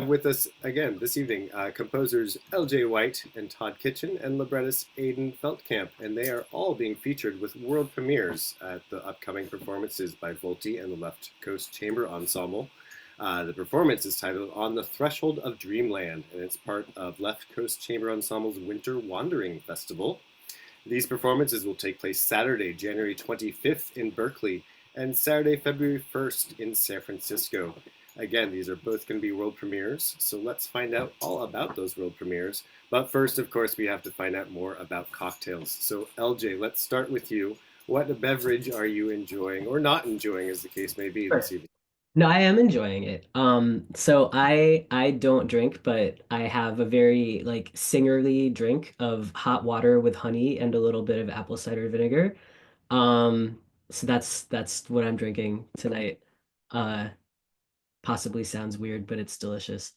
with us again this evening composers LJ White and Todd Kitchen and librettist Aiden Feltkamp, and they are all being featured with world premieres at the upcoming performances by Volti and the Left Coast Chamber Ensemble. The performance is titled On the Threshold of Dreamland, and it's part of Left Coast Chamber Ensemble's Winter Wandering Festival. These performances will take place Saturday, January 25th in Berkeley, and Saturday, February 1st in San Francisco. Again, these are both going to be world premieres, so let's find out all about those world premieres. But first, of course, we have to find out more about cocktails. So LJ, let's start with you. What beverage are you enjoying, or not enjoying, as the case may be, this evening? No, I am enjoying it. So I don't drink, but I have a very like singerly drink of hot water with honey and a little bit of apple cider vinegar. So that's what I'm drinking tonight. Uh, Possibly sounds weird, but it's delicious.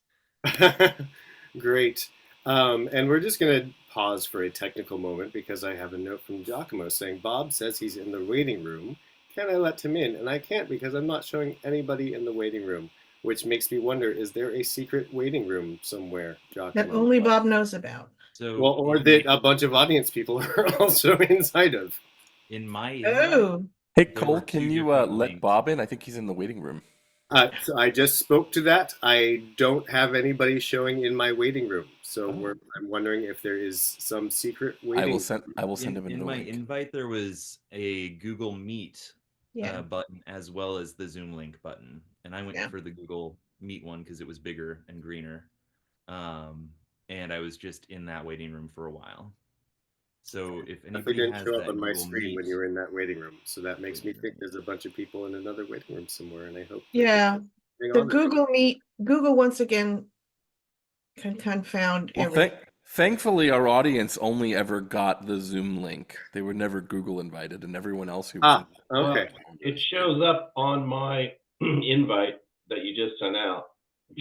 Great. And we're just going to pause for a technical moment because I have a note from Giacomo saying Bob says he's in the waiting room. Can I let him in? And I can't because I'm not showing anybody in the waiting room, which makes me wonder, is there a secret waiting room somewhere, That Giacomo? only Bob knows about. Well, or that a bunch of audience people are also inside of. In my Oh, Hey, there Cole, were can two you different let links. Bob in? I think he's in the waiting room. So I just spoke to that. I don't have anybody showing in my waiting room, so I'm wondering if there is some secret waiting. I will send him In a my link. invite, there was a Google Meet yeah. button as well as the Zoom link button, and I went Yeah. for the Google Meet one because it was bigger and greener. And I was just in that waiting room for a while. So if They anybody didn't has show up that on my Google screen Meet, when you were in that waiting room, so that makes me think there's a bunch of people in another waiting room somewhere, and I hope. Yeah. Hang The on. Google Meet, Google once again can confound Well, everything. thankfully, our audience only ever got the Zoom link. They were never Google invited, and everyone else who was Okay. It shows up on my invite that you just sent out.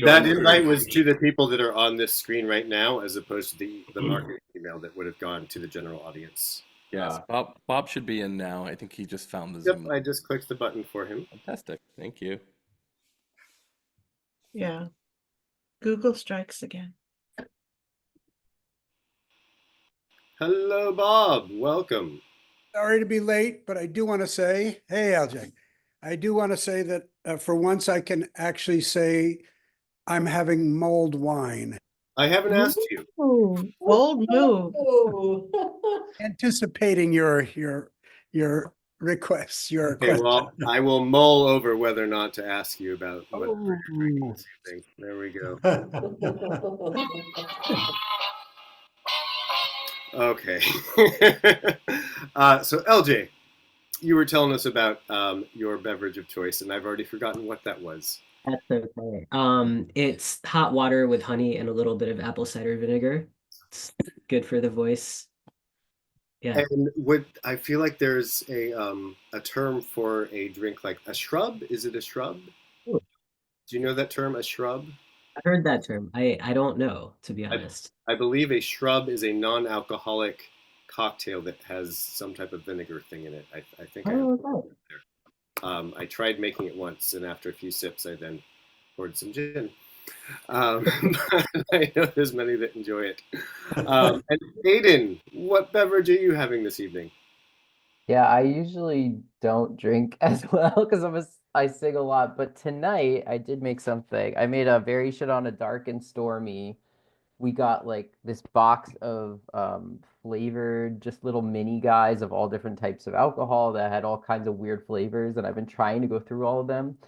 That invite was to the people that are on this screen right now, as opposed to the marketing email that would have gone to the general audience. Yes, Bob should be in now. I think he just found the Yep, Zoom. I just clicked the button for him. Fantastic. Thank you. Yeah. Google strikes again. Hello, Bob. Welcome. Sorry to be late, but I do want to say, hey, LJ, I do want to say that for once I can actually say I'm having mulled wine. I haven't asked you. Ooh, bold move. Anticipating your requests, your Okay, question. well, I will mull over whether or not to ask you about what you're drinking this evening. There we go. Okay. So LJ, you were telling us about your beverage of choice, and I've already forgotten what that was. That's okay. It's hot water with honey and a little bit of apple cider vinegar. It's good for the voice. Yeah. And would I feel like there's a term for a drink like a shrub? Is it a shrub? Ooh. Do you know that term, a shrub? I heard that term. I don't know, to be honest. I believe a shrub is a non-alcoholic cocktail that has some type of vinegar thing in it. I think I tried making it once, and after a few sips, I then poured some gin. I know there's many that enjoy it. And Aiden, what beverage are you having this evening? Yeah, I usually don't drink as well because I sing a lot, but tonight I did make something. I made a variation on a dark and stormy. We got like this box of flavored just little mini guys of all different types of alcohol that had all kinds of weird flavors, and I've been trying to go through all of them.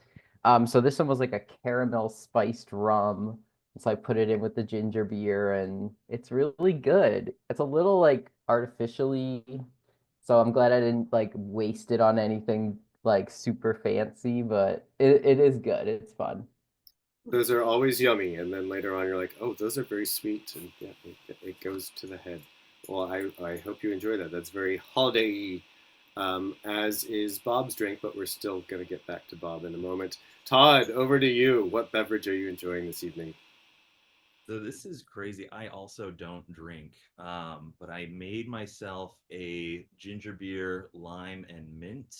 So this one was like a caramel spiced rum. So I put it in with the ginger beer, and it's really good. It's a little like artificially, so I'm glad I didn't like waste it on anything like super fancy, but it is good. It's fun. Those are always yummy, and then later on you're like, oh, those are very sweet, and yeah, it goes to the head. Well, I hope you enjoy that. That's very holiday-y, as is Bob's drink, but we're still going to get back to Bob in a moment. Todd, over to you. What beverage are you enjoying this evening? so this is crazy. I also don't drink, but I made myself a ginger beer, lime, and mint.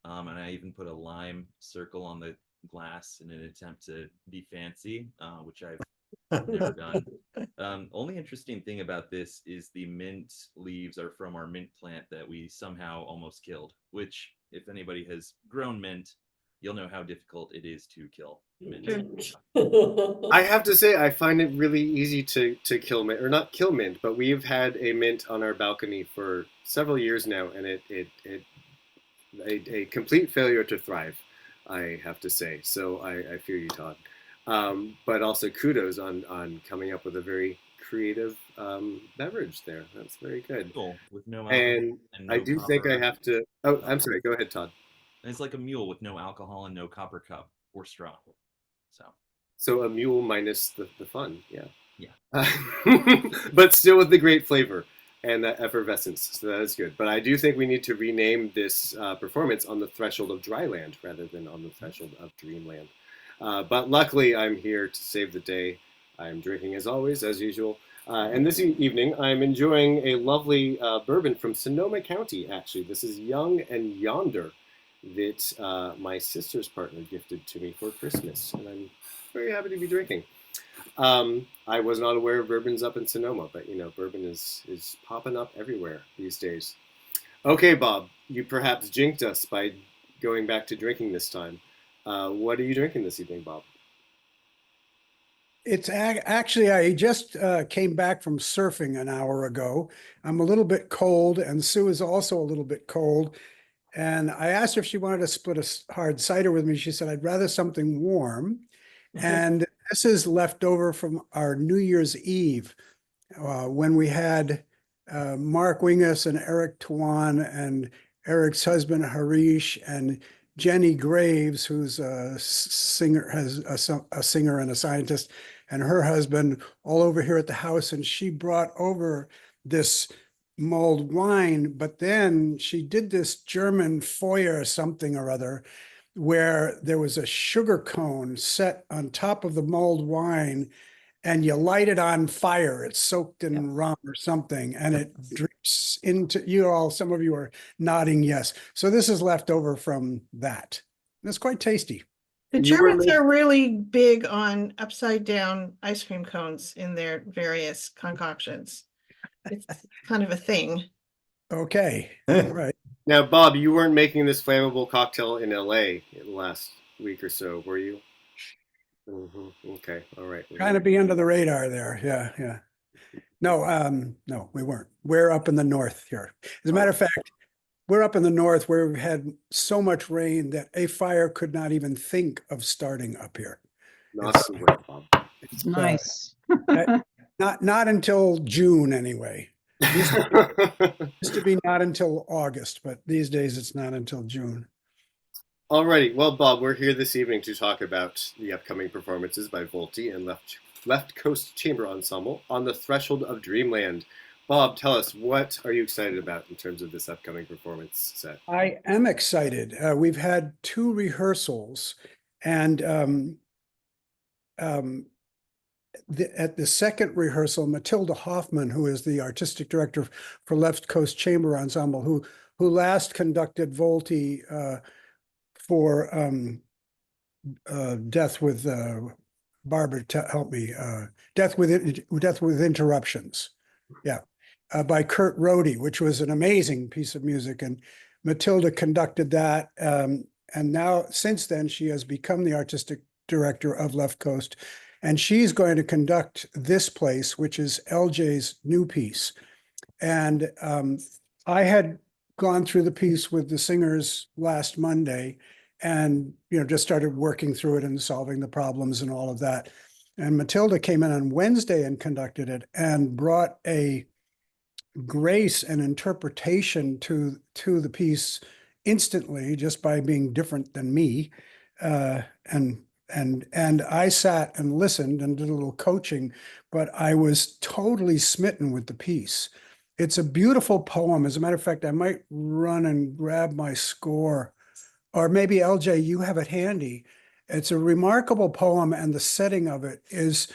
And I even put a lime circle on the glass in an attempt to be fancy, which I've never done. Only interesting thing about this is the mint leaves are from our mint plant that we somehow almost killed, which if anybody has grown mint, you'll know how difficult it is to kill mint. I have to say, I find it really easy to kill mint, or not kill mint, but we've had a mint on our balcony for several years now, and a complete failure to thrive, I have to say. So I fear you, Todd. But also kudos on coming up with a very creative beverage there. That's very good. Cool. With no And no I do think I have to. Oh, I'm sorry. Go ahead, Todd. It's like a mule with no alcohol and no copper cup or straw. So a mule minus the fun, yeah. Yeah. But still with the great flavor and that effervescence, so that is good. But I do think we need to rename this performance on the Threshold of Dryland rather than on the Threshold of Dreamland. But luckily, I'm here to save the day. I'm drinking as always, as usual. And this evening, I'm enjoying a lovely bourbon from Sonoma County, actually. This is Young and Yonder that my sister's partner gifted to me for Christmas. And I'm very happy to be drinking. I was not aware of bourbons up in Sonoma, but you know, bourbon is popping up everywhere these days. Okay, Bob, you perhaps jinxed us by going back to drinking this time. What are you drinking this evening, Bob? It's actually, I just came back from surfing an hour ago. I'm a little bit cold, and Sue is also a little bit cold. And I asked her if she wanted to split a hard cider with me. She said, I'd rather something warm. And this is left over from our New Year's Eve when we had Mark Wingus and Eric Tuan and Eric's husband Harish and Jenny Graves, who's a singer, has a singer and a scientist, and her husband all over here at the house. And she brought over this mulled wine, but then she did this German Feuer something or other, where there was a sugar cone set on top of the mulled wine and you light it on fire. It's soaked in rum or something, and it drips into you all. Some of you are nodding yes. So this is left over from that. It's quite tasty. The Germans are really big on upside down ice cream cones in their various concoctions. It's kind of a thing. Okay, right. Now, Bob, you weren't making this flammable cocktail in LA in the last week or so, were you? Okay, all right. Kind of be under the radar there. Yeah. No, we weren't. We're up in the north here. As a matter of fact, we're up in the north where we've had so much rain that a fire could not even think of starting up here. It's nice. Not until June anyway. Used to be not until August, but these days it's not until June. Alrighty, well, Bob, we're here this evening to talk about the upcoming performances by Volti and Left Coast Chamber Ensemble on the Threshold of Dreamland. Bob, tell us, what are you excited about in terms of this upcoming performance set? I am excited. We've had 2 rehearsals, and at the second rehearsal, Matilda Hoffman, who is the artistic director for Left Coast Chamber Ensemble, who last conducted Volti for Death with Barbara, help me, Death with Interruptions, by Kurt Rohde, which was an amazing piece of music, and Matilda conducted that, and now since then she has become the artistic director of Left Coast. And she's going to conduct this place, which is LJ's new piece. And I had gone through the piece with the singers last Monday and, just started working through it and solving the problems and all of that. And Matilda came in on Wednesday and conducted it and brought a grace and interpretation to the piece instantly, just by being different than me. And I sat and listened and did a little coaching, but I was totally smitten with the piece. It's a beautiful poem. As a matter of fact, I might run and grab my score, or maybe LJ, you have it handy. It's a remarkable poem, and the setting of it is,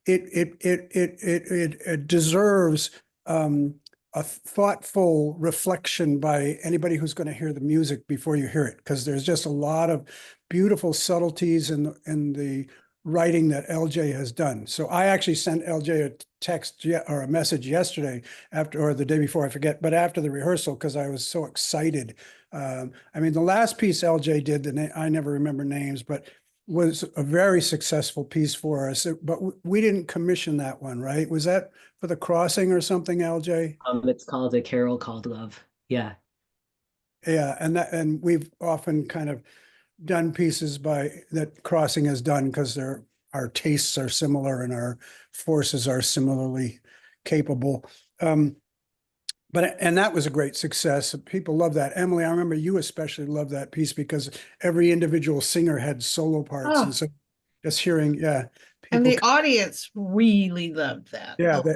it deserves a a thoughtful reflection by anybody who's going to hear the music before you hear it, because there's just a lot of beautiful subtleties in the writing that LJ has done. So I actually sent LJ a text or a message yesterday after, or the day before, I forget, but after the rehearsal, because I was so excited. I mean, the last piece LJ did, I never remember names, but was a very successful piece for us. But we didn't commission that one, right? Was that for the crossing or something, LJ? It's called A Carol Called Love. Yeah. Yeah, and we've often kind of done pieces that Crossing has done because our tastes are similar and our forces are similarly capable. And that was a great success. People love that. Emily, I remember you especially loved that piece because every individual singer had solo parts. And so just hearing, And people, the audience really loved that. yeah, a lot.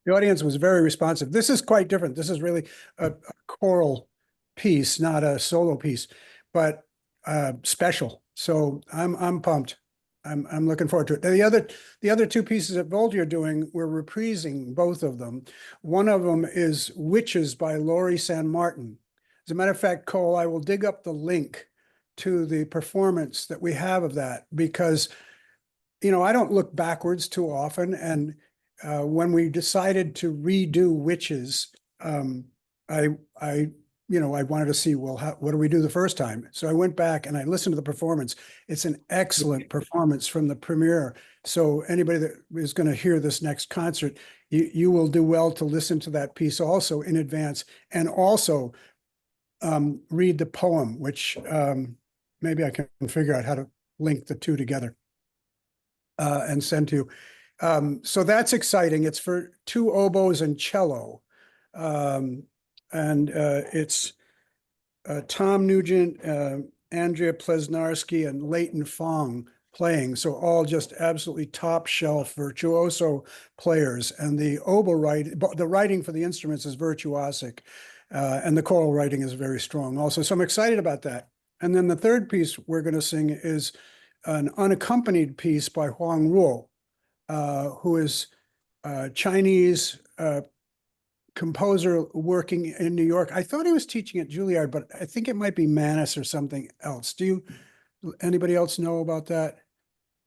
the audience was very responsive. This is quite different. This is really a choral piece, not a solo piece, but special. So I'm pumped. I'm looking forward to it. The other two pieces that Volti are doing, we're reprising both of them. One of them is Witches by Laurie San Martin. As a matter of fact, Cole, I will dig up the link to the performance that we have of that because, I don't look backwards too often. And when we decided to redo Witches, I wanted to see, well, what do we do the first time? So I went back and I listened to the performance. It's an excellent performance from the premiere. So anybody that is going to hear this next concert, you will do well to listen to that piece also in advance and also read the poem, which maybe I can figure out how to link the two together and send to you. So that's exciting. It's for 2 oboes and cello. And it's Tom Nugent, Andrea Plesnarski, and Leighton Fong playing. So all just absolutely top shelf virtuoso players. And the the writing for the instruments is virtuosic. And the choral writing is very strong also. So I'm excited about that. And then the third piece we're going to sing is an unaccompanied piece by Huang Ruo, who is Chinese composer working in New York. I thought he was teaching at Juilliard, but I think it might be Manus or something else. Anybody else know about that?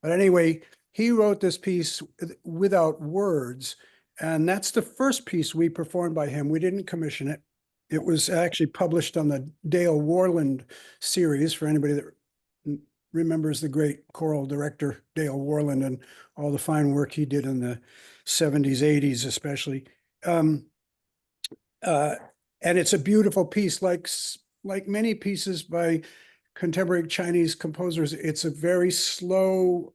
But anyway, he wrote this piece without words, and that's the first piece we performed by him. We didn't commission it. It was actually published on the Dale Warland series for anybody that remembers the great choral director Dale Warland and all the fine work he did in the 70s, 80s especially. And it's a beautiful piece, like many pieces by contemporary Chinese composers. It's a very slow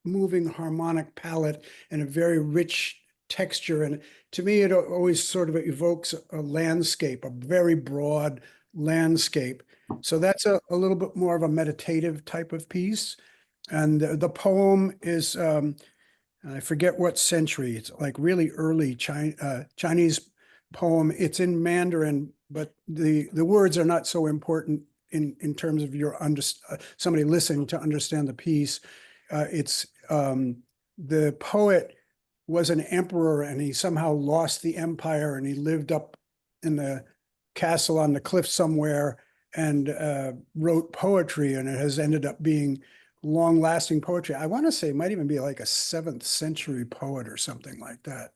moving harmonic palette and a very rich texture. And to me, it always sort of evokes a landscape, a very broad landscape. So that's a little bit more of a meditative type of piece. And the poem is, I forget what century, it's like really early Chinese poem. It's in Mandarin, but the words are not so important in terms of your somebody listening to understand the piece. It's the poet was an emperor and he somehow lost the empire and he lived up in the castle on the cliff somewhere and wrote poetry, and it has ended up being long-lasting poetry. I want to say it might even be like a 7th century poet or something like that.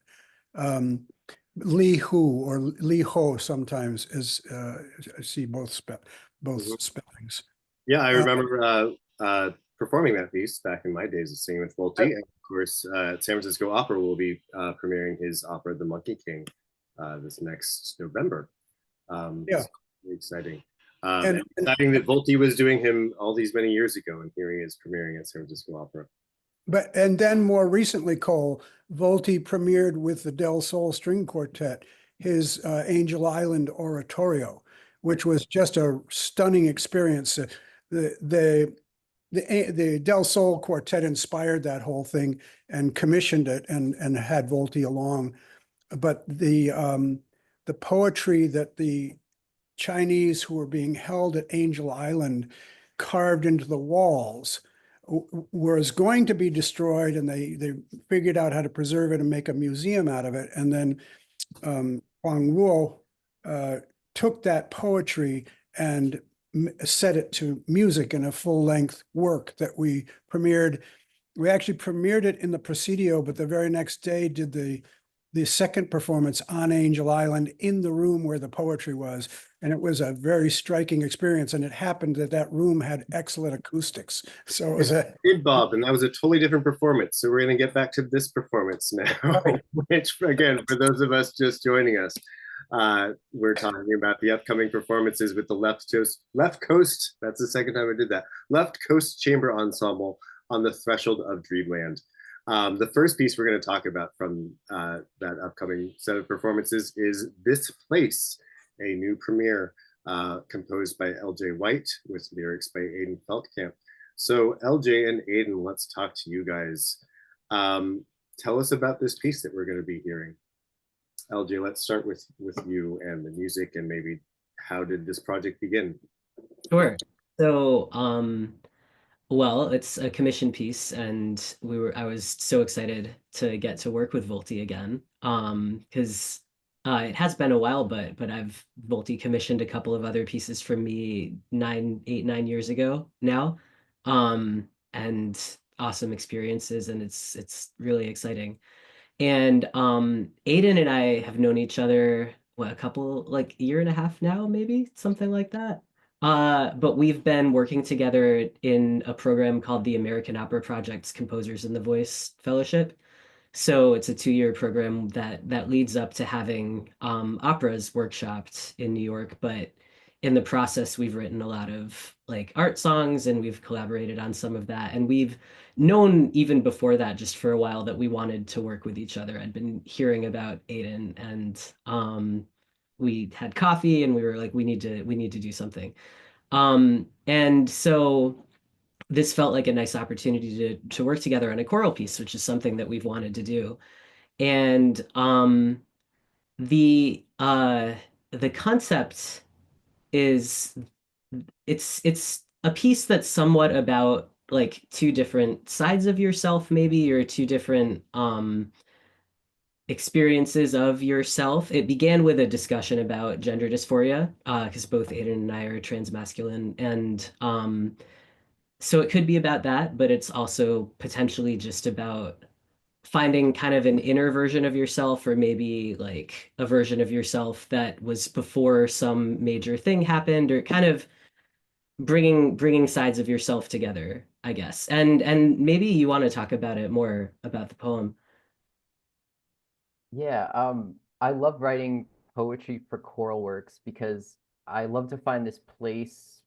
Li Hu or Li Ho sometimes is, I see both spellings. Yeah, I remember performing that piece back in my days of singing with Volti. And of course, San Francisco Opera will be premiering his opera, The Monkey King, this next November. It's really exciting. And exciting that Volti was doing him all these many years ago, and here he is premiering at San Francisco Opera. And then more recently, Cole, Volti premiered with the Del Sol String Quartet his Angel Island Oratorio, which was just a stunning experience. The Del Sol Quartet inspired that whole thing and commissioned it and had Volti along. But the poetry that the Chinese who were being held at Angel Island carved into the walls was going to be destroyed, and they figured out how to preserve it and make a museum out of it. And then Huang Luo took that poetry and set it to music in a full-length work that we premiered. We actually premiered it in the Presidio, but the very next day did the second performance on Angel Island in the room where the poetry was. And it was a very striking experience. And it happened that that room had excellent acoustics. So it was Did Bob, and that was a totally different performance. So we're going to get back to this performance now, which again, for those of us just joining us, we're talking about the upcoming performances with the Left Coast, that's the second time I did that, Left Coast Chamber Ensemble on the Threshold of Dreamland. The first piece we're going to talk about from that upcoming set of performances is This Place, a new premiere composed by LJ White with lyrics by Aiden Feltkamp. So LJ and Aiden, let's talk to you guys. Tell us about this piece that we're going to be hearing. LJ, let's start with you and the music, and maybe how did this project begin? Sure. So, well, it's a commission piece, and I was so excited to get to work with Volti again, because it has been a while, but Volti commissioned a couple of other pieces from me 9 years ago now, and awesome experiences, and it's really exciting. And Aiden and I have known each other, what, a couple, like a year and a half now, maybe something like that. But we've been working together in a program called the American Opera Project's Composers in the Voice Fellowship. So it's a 2-year program that leads up to having operas workshopped in New York. But in the process, we've written a lot of like art songs, and we've collaborated on some of that. And we've known even before that, just for a while, that we wanted to work with each other. I'd been hearing about Aiden, and we had coffee, and we were like, we need to do something. And so this felt like a nice opportunity to work together on a choral piece, which is something that we've wanted to do. And the concept is it's a piece that's somewhat about like two different sides of yourself, maybe, or two different experiences of yourself. It began with a discussion about gender dysphoria, because both Aiden and I are transmasculine, and so it could be about that, but it's also potentially just about finding kind of an inner version of yourself, or maybe like a version of yourself that was before some major thing happened, or kind of bringing sides of yourself together, I guess. And maybe you want to talk about it more, about the poem. Yeah, I love writing poetry for choral works because I love to find this place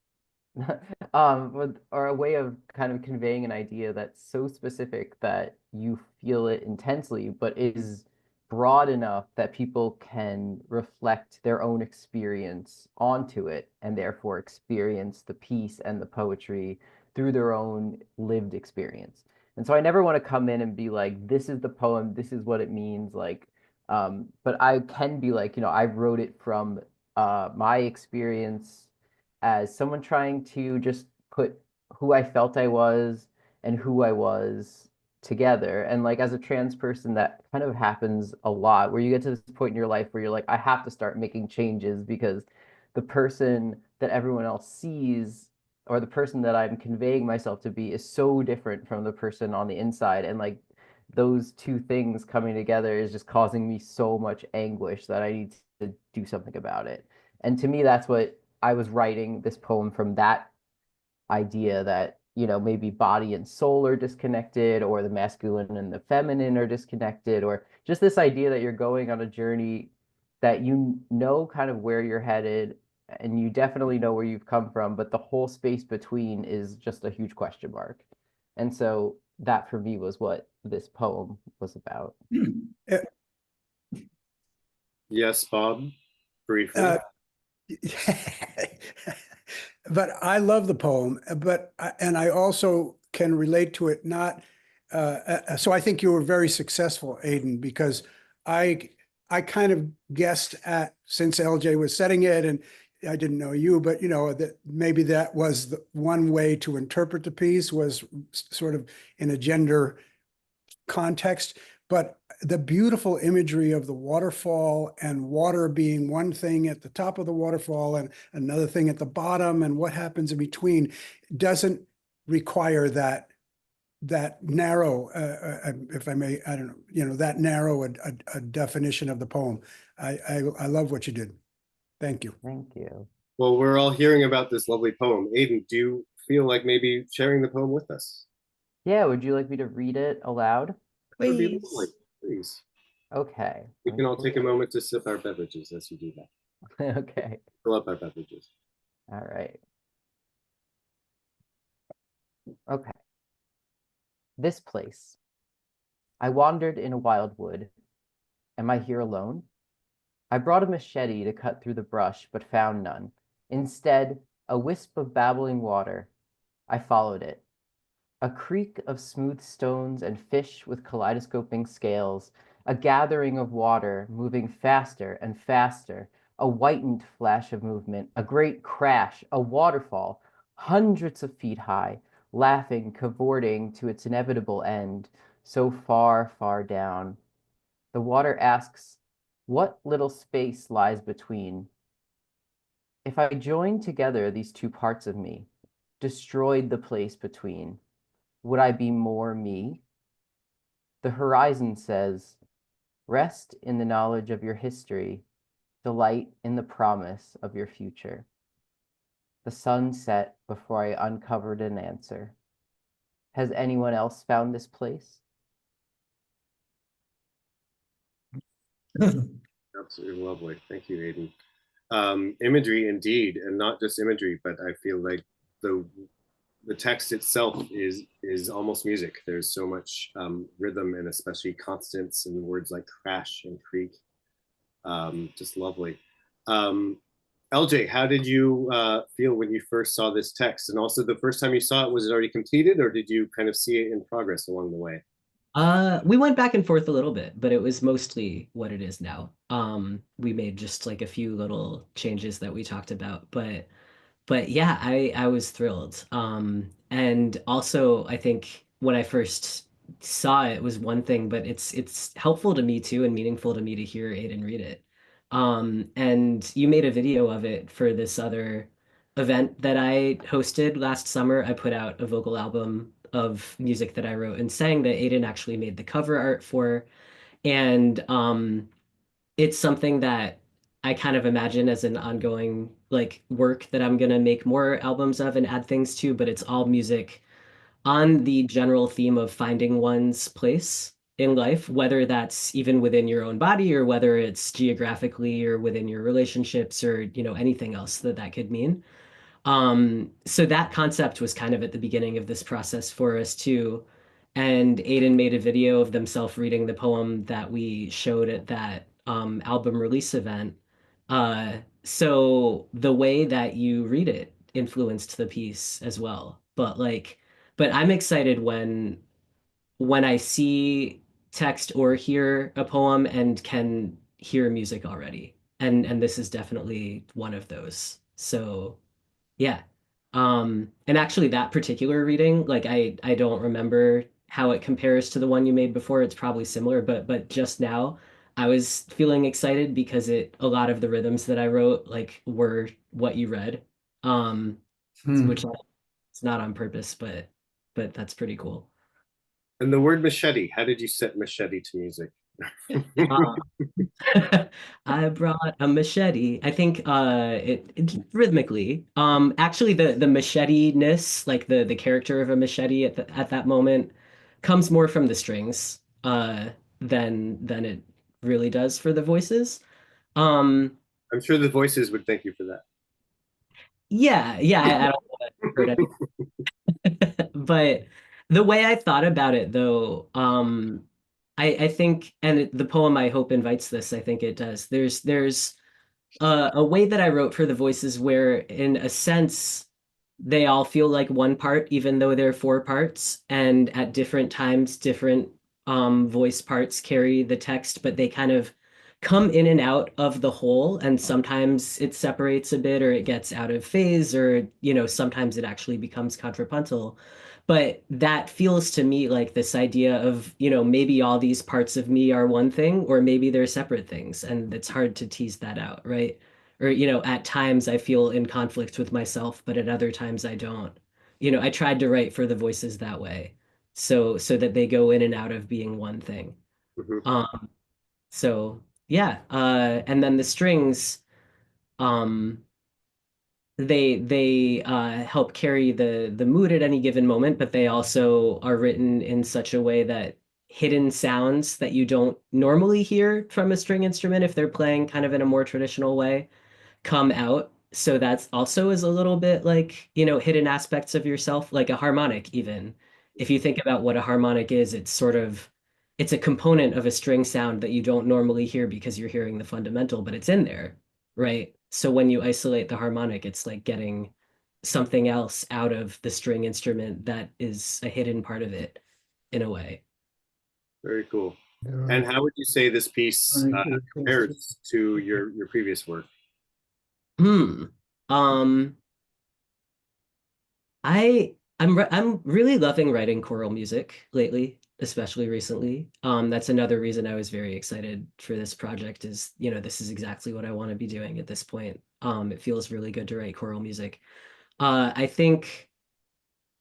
or a way of kind of conveying an idea that's so specific that you feel it intensely, but is broad enough that people can reflect their own experience onto it, and therefore experience the piece and the poetry through their own lived experience. And so I never want to come in and be like, this is the poem, this is what it means, like, but I can be like, I wrote it from my experience as someone trying to just put who I felt I was and who I was together. And like as a trans person, that kind of happens a lot, where you get to this point in your life where you're like, I have to start making changes because the person that everyone else sees, or the person that I'm conveying myself to be, is so different from the person on the inside. And like those two things coming together is just causing me so much anguish that I need to do something about it. And to me, that's what I was writing this poem from, that idea that, maybe body and soul are disconnected, or the masculine and the feminine are disconnected, or just this idea that you're going on a journey that kind of where you're headed, and you definitely know where you've come from, but the whole space between is just a huge question mark. And so that for me was what this poem was about. Yes, Bob, briefly. But I love the poem, and I also can relate to it. Not so I think you were very successful, Aiden, because I kind of guessed at, since LJ was setting it, and I didn't know you, but that maybe that was the one way to interpret the piece, was sort of in a gender context. but the beautiful imagery of the waterfall and water being one thing at the top of the waterfall and another thing at the bottom and what happens in between doesn't require that narrow, if I may, I don't know, you know, that narrow a definition of the poem. I love what you did. Thank you. Thank you. Well, we're all hearing about this lovely poem. Aiden, do you feel like maybe sharing the poem with us? Yeah, would you like me to read it aloud? That would be Please. lovely. Please. Okay. We can all take a moment to sip our beverages as you do that. Okay. Fill up our beverages. All right. Okay. This place. I wandered in a wild wood. Am I here alone? I brought a machete to cut through the brush, but found none. Instead, a wisp of babbling water. I followed it. A creek of smooth stones and fish with kaleidoscoping scales, a gathering of water moving faster and faster, a whitened flash of movement, a great crash, a waterfall, hundreds of feet high, laughing, cavorting to its inevitable end, so far, far down. The water asks, what little space lies between? If I joined together these two parts of me, destroyed the place between, would I be more me? The horizon says, rest in the knowledge of your history, delight in the promise of your future. The sun set before I uncovered an answer. Has anyone else found this place? Absolutely lovely. Thank you, Aiden. Imagery indeed, and not just imagery, but I feel like the text itself is almost music. There's so much rhythm and especially constants and words like crash and creak. Just lovely. LJ, how did you feel when you first saw this text? And also the first time you saw it, was it already completed or did you kind of see it in progress along the way? We went back and forth a little bit, but it was mostly what it is now. We made just like a few little changes that we talked about, but yeah, I was thrilled. And also I think when I first saw it was one thing, but it's helpful to me too and meaningful to me to hear Aiden read it. And you made a video of it for this other event that I hosted last summer. I put out a vocal album of music that I wrote and sang that Aiden actually made the cover art for. And it's something that I kind of imagine as an ongoing like work that I'm gonna make more albums of and add things to, but it's all music on the general theme of finding one's place in life, whether that's even within your own body or whether it's geographically or within your relationships or, you know, anything else that could mean. So that concept was kind of at the beginning of this process for us too. And Aiden made a video of themselves reading the poem that we showed at that album release event. So the way that you read it influenced the piece as well. But I'm excited when I see text or hear a poem and can hear music already. And this is definitely one of those. So yeah. And actually that particular reading, like I don't remember how it compares to the one you made before. It's probably similar, but just now I was feeling excited because a lot of the rhythms that I wrote like were what you read. Which it's not on purpose, but that's pretty cool. And the word machete, how did you set machete to music? I brought a machete. I think it rhythmically. Actually the machete-ness, like the character of a machete at that moment comes more from the strings than it really does for the voices. I'm sure the voices would thank you for that. Yeah, I don't want to hurt anyone. But the way I thought about it though, I think, and the poem I hope invites this, I think it does. There's a way that I wrote for the voices where, in a sense, they all feel like one part, even though they're four parts, and at different times, different voice parts carry the text, but they kind of come in and out of the whole, and sometimes it separates a bit, or it gets out of phase, or you know, sometimes it actually becomes contrapuntal. But that feels to me like this idea of, maybe all these parts of me are one thing, or maybe they're separate things, and it's hard to tease that out, right? Or, at times I feel in conflict with myself, but at other times I don't. I tried to write for the voices that way, so that they go in and out of being one thing. Mhm. So yeah, and then the strings, um, they help carry the mood at any given moment, but they also are written in such a way that hidden sounds that you don't normally hear from a string instrument if they're playing kind of in a more traditional way come out. So that's also is a little bit like, hidden aspects of yourself, like a harmonic even. If you think about what a harmonic is, it's a component of a string sound that you don't normally hear because you're hearing the fundamental, but it's in there, right? So when you isolate the harmonic, it's like getting something else out of the string instrument that is a hidden part of it in a way. Very cool. And how would you say this piece compares to your previous work? Hmm. Um, I'm really loving writing choral music lately, especially recently. That's another reason I was very excited for this project is, this is exactly what I want to be doing at this point. It feels really good to write choral music. I think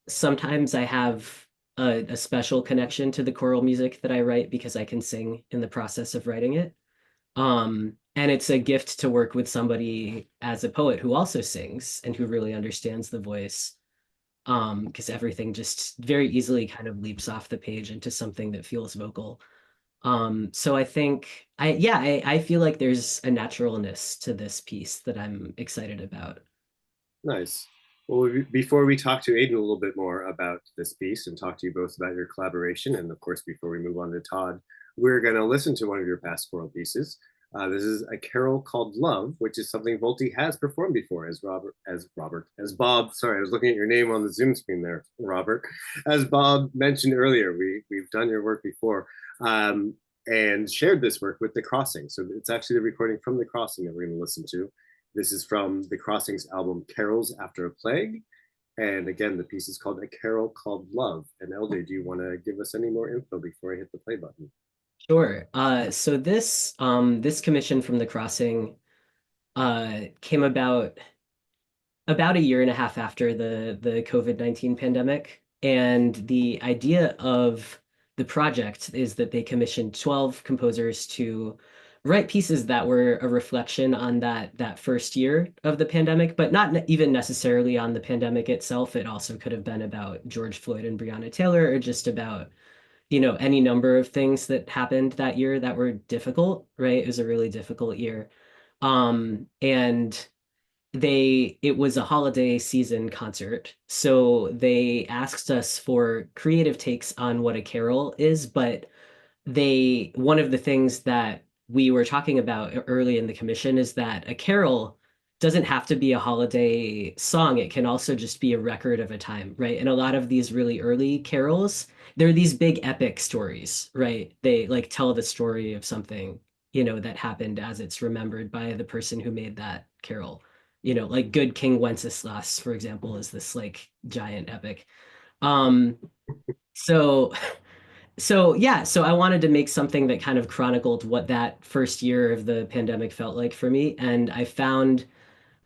sometimes I have a special connection to the choral music that I write because I can sing in the process of writing it. And it's a gift to work with somebody as a poet who also sings and who really understands the voice, because everything just very easily kind of leaps off the page into something that feels vocal. So I think I feel like there's a naturalness to this piece that I'm excited about. Nice. Well, before we talk to Aiden a little bit more about this piece and talk to you both about your collaboration, and of course, before we move on to Todd, we're going to listen to one of your past choral pieces. This is a carol called Love, which is something Volti has performed before as Bob. Sorry, I was looking at your name on the Zoom screen there, Robert. As Bob mentioned earlier, we've done your work before and shared this work with The Crossing. So it's actually the recording from The Crossing that we're going to listen to. This is from The Crossing's album Carols After a Plague. And again, the piece is called A Carol Called Love. And LJ, do you want to give us any more info before I hit the play button? Sure. So this commission from The Crossing came about a year and a half after the COVID-19 pandemic. And the idea of the project is that they commissioned 12 composers to write pieces that were a reflection on that first year of the pandemic, but not even necessarily on the pandemic itself. It also could have been about George Floyd and Breonna Taylor, or just about, any number of things that happened that year that were difficult, right? It was a really difficult year. And it was a holiday season concert, so they asked us for creative takes on what a carol is, but one of the things that we were talking about early in the commission is that a carol doesn't have to be a holiday song. It can also just be a record of a time, right? And a lot of these really early carols, they're these big epic stories, right? They like tell the story of something, that happened as it's remembered by the person who made that carol. Like Good King Wenceslas, for example, is this like giant epic. Um, so so I wanted to make something that kind of chronicled what that first year of the pandemic felt like for me. And I found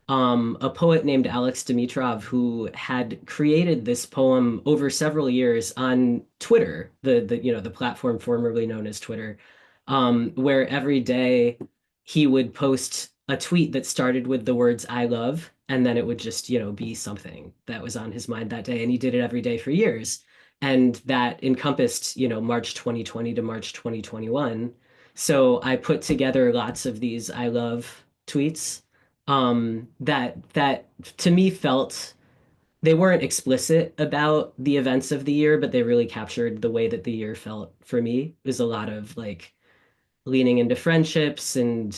a poet named Alex Dimitrov who had created this poem over several years on Twitter, the platform formerly known as Twitter, where every day he would post a tweet that started with the words "I love," and then it would just, be something that was on his mind that day. And he did it every day for years. And that encompassed, March 2020 to March 2021. So I put together lots of these "I love" tweets, that to me felt they weren't explicit about the events of the year, but they really captured the way that the year felt for me. It was a lot of like leaning into friendships and,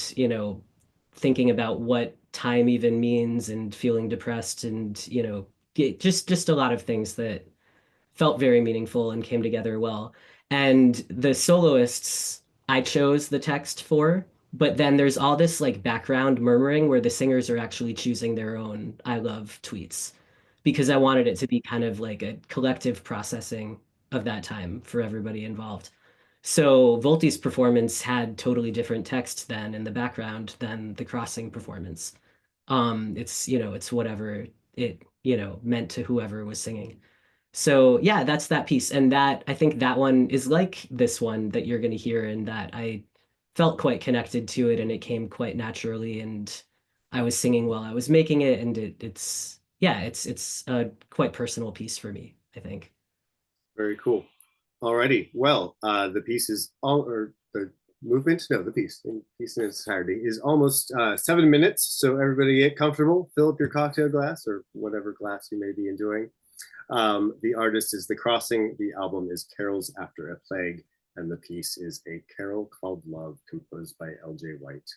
thinking about what time even means and feeling depressed and, just a lot of things that felt very meaningful and came together well. And the soloists I chose the text for, but then there's all this like background murmuring where the singers are actually choosing their own "I love" tweets, because I wanted it to be kind of like a collective processing of that time for everybody involved. So Volti's performance had totally different text then in the background than the crossing performance. It's, it's whatever it, meant to whoever was singing. So yeah, that's that piece. And that I think that one is like this one that you're gonna hear, and that I felt quite connected to it and it came quite naturally, and I was singing while I was making it, and it's yeah, it's a quite personal piece for me, I think. Very cool. Alrighty. Well, the piece is all, or the movement, no, the piece in its entirety is almost 7 minutes. So everybody get comfortable, fill up your cocktail glass or whatever glass you may be enjoying. The artist is The Crossing. The album is Carols After a Plague, and the piece is A Carol Called Love, composed by LJ White.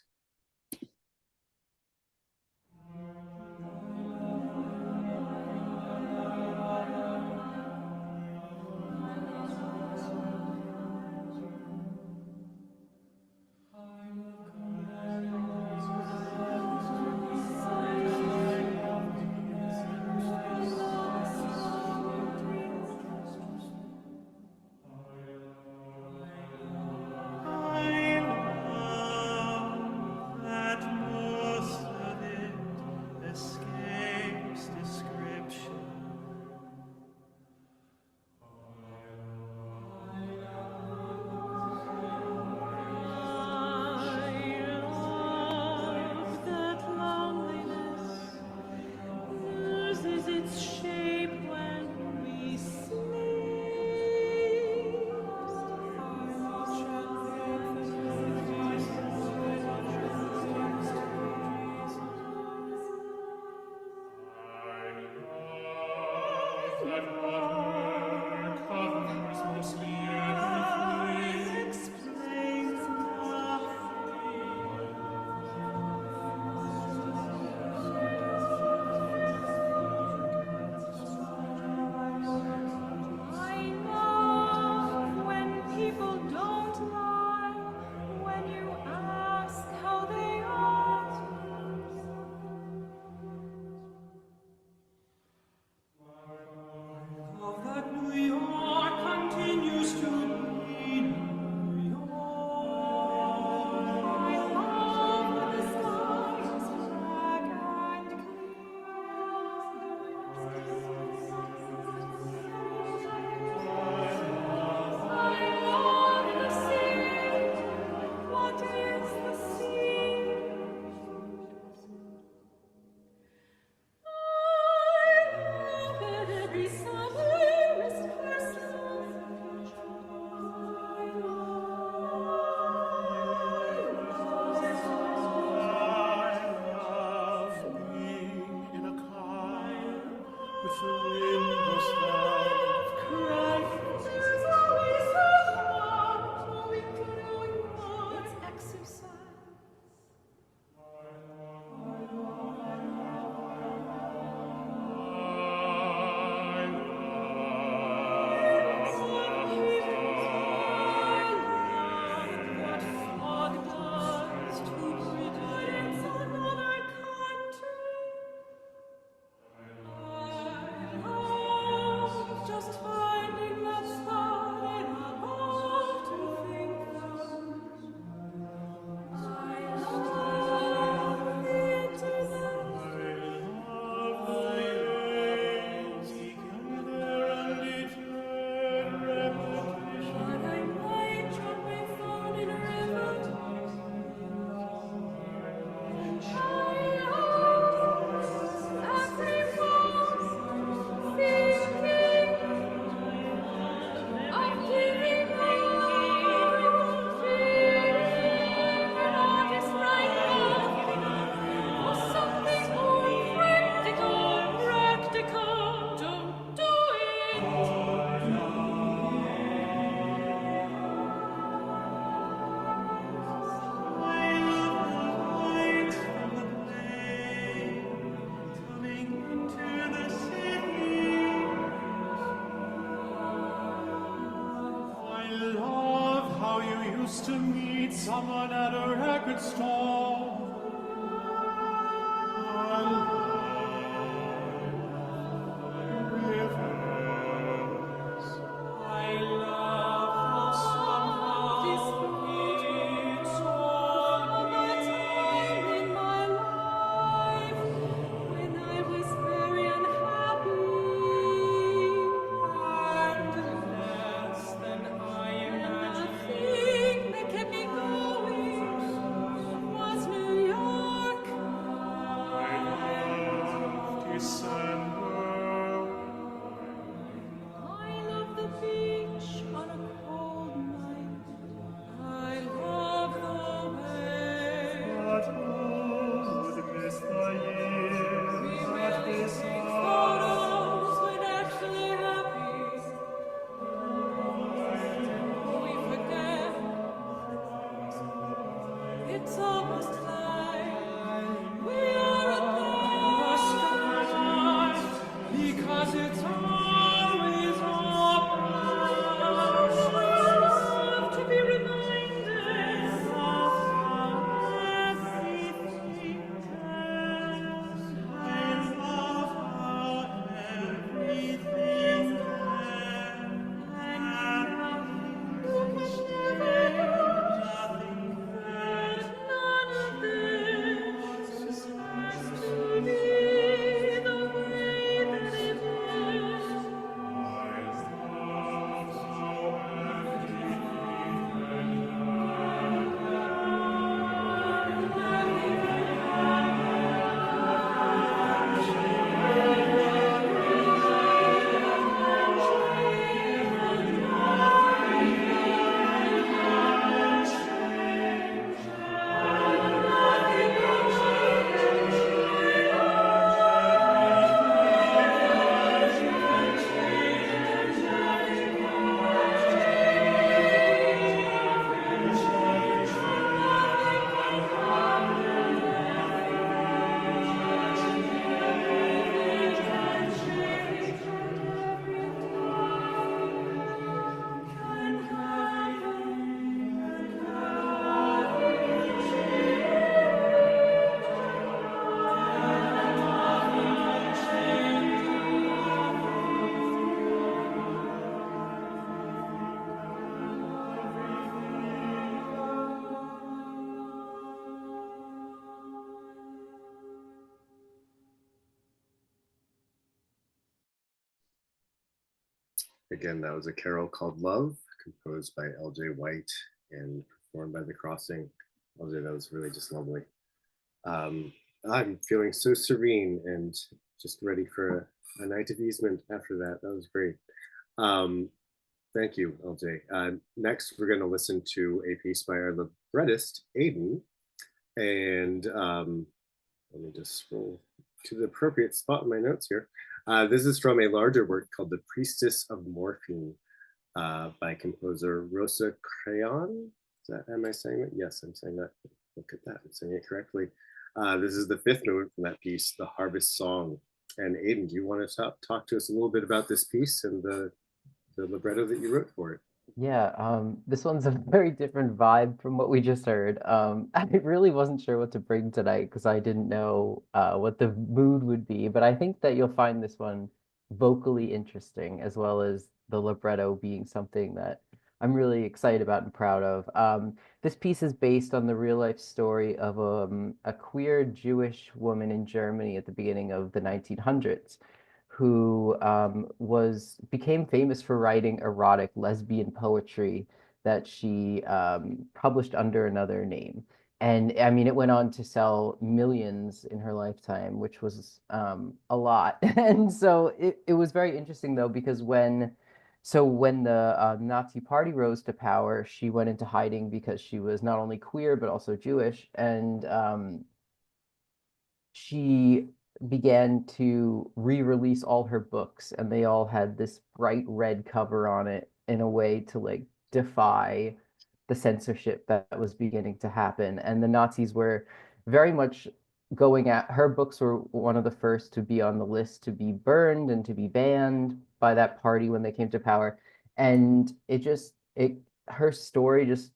Someone at a record store. Because it's always open to be reminded of how everything can and of how everything can and nothing none of this has to be the way that it is. Again, that was a carol called Love, composed by LJ White and performed by The Crossing. LJ, that was really just lovely. I'm feeling so serene and just ready for a night of easement after that. That was great. Thank you, LJ. Next, we're going to listen to a piece by our librettist, Aiden. And let me just scroll to the appropriate spot in my notes here. This is from a larger work called The Priestess of Morphine by composer Rosa Crayon. Am I saying that? Yes, I'm saying that. Look at that, I'm saying it correctly. This is the fifth movement from that piece, The Harvest Song. And Aiden, do you want to talk to us a little bit about this piece and the libretto that you wrote for it? Yeah, this one's a very different vibe from what we just heard. I really wasn't sure what to bring tonight because I didn't know what the mood would be, but I think that you'll find this one vocally interesting as well as the libretto being something that I'm really excited about and proud of. This piece is based on the real life story of a queer Jewish woman in Germany at the beginning of the 1900s who became famous for writing erotic lesbian poetry that she published under another name. And I mean, it went on to sell millions in her lifetime, which was a lot. And so it was very interesting, though, because when the Nazi Party rose to power, she went into hiding because she was not only queer, but also Jewish. And she began to re-release all her books, and they all had this bright red cover on it in a way to like defy the censorship that was beginning to happen. And the Nazis were very much going at her books were one of the first to be on the list to be burned and to be banned by that party when they came to power. And her story just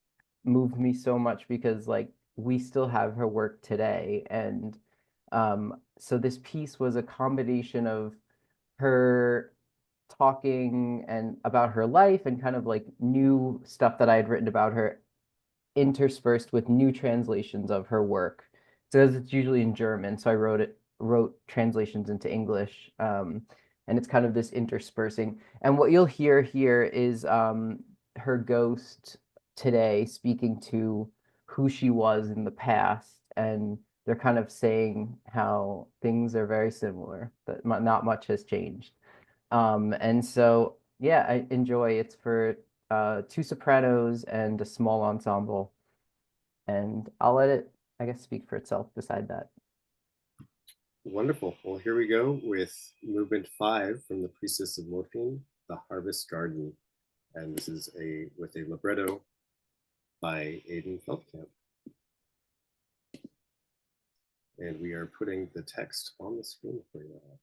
moved me so much because like we still have her work today. And so this piece was a combination of her talking and about her life and kind of like new stuff that I had written about her interspersed with new translations of her work. So it's usually in German, so I wrote translations into English. And it's kind of this interspersing. And what you'll hear here is her ghost today speaking to who she was in the past, and they're kind of saying how things are very similar, that not much has changed. And so, yeah, I enjoy. It's for two sopranos and a small ensemble. And I'll let it, I guess, speak for itself beside that. Wonderful. Well, here we go with movement 5 from The Priestess of Morphine, The Harvest Garden. And this is with a libretto by Aiden Feltkamp. And we are putting the text on the screen for you all.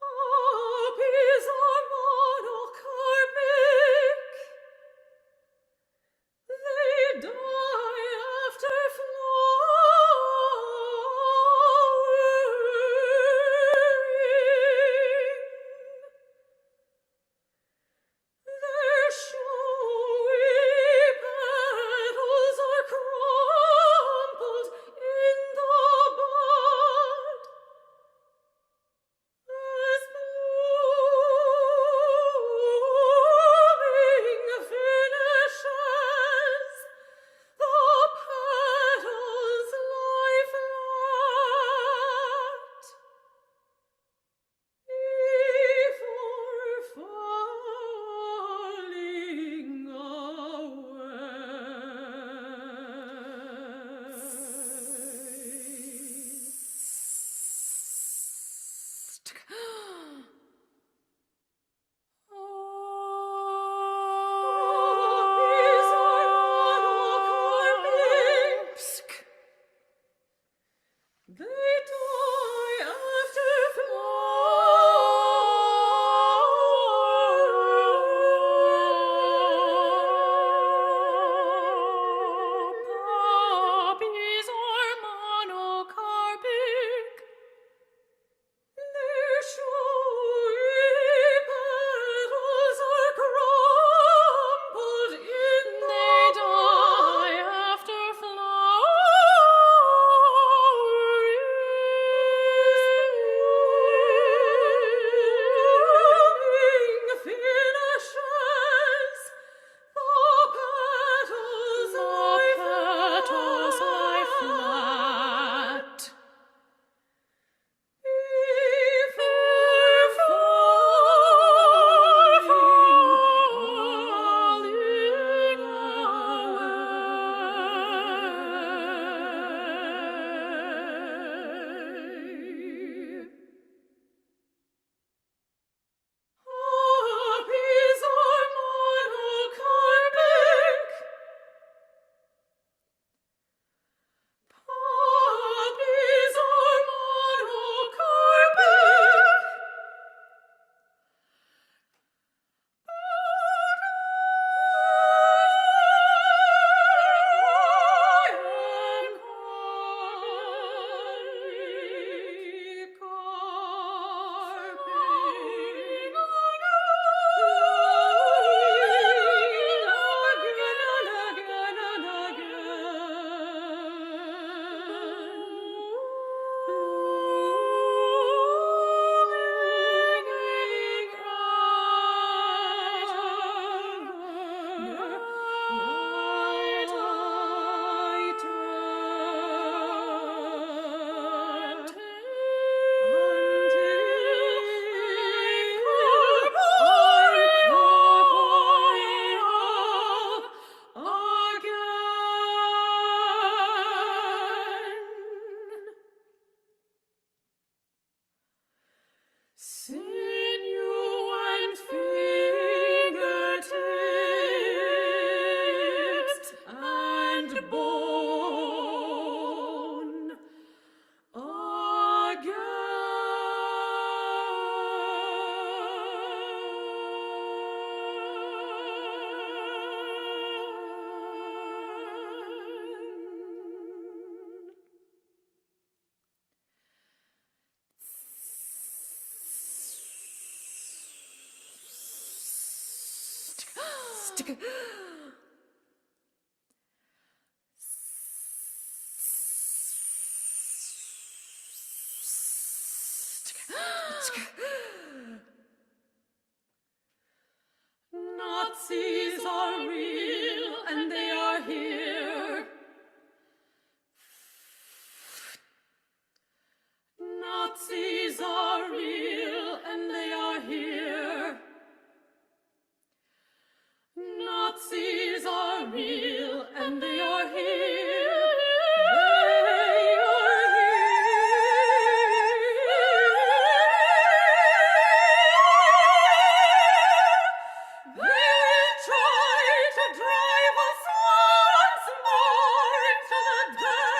Poppies are monocarpic. They die after flowering. Their showy petals are crumpled in the bud. As blooming finishes, the petals lie flat. Before falling away. Poppies are monocarpic. They die after flowering. Poppies are monocarpic. Their showy petals are crumpled in the die after flowering. Blooming finishes, the petals lie flat. Before falling away. Poppies are monocarpic. Poppies are monocarpic. Sinew and fingertips and bone again. Nazis are real and they are here. Nazis are real and they are here. Nazis are real and they are here. They are here. They will try to drive us once more into the dark.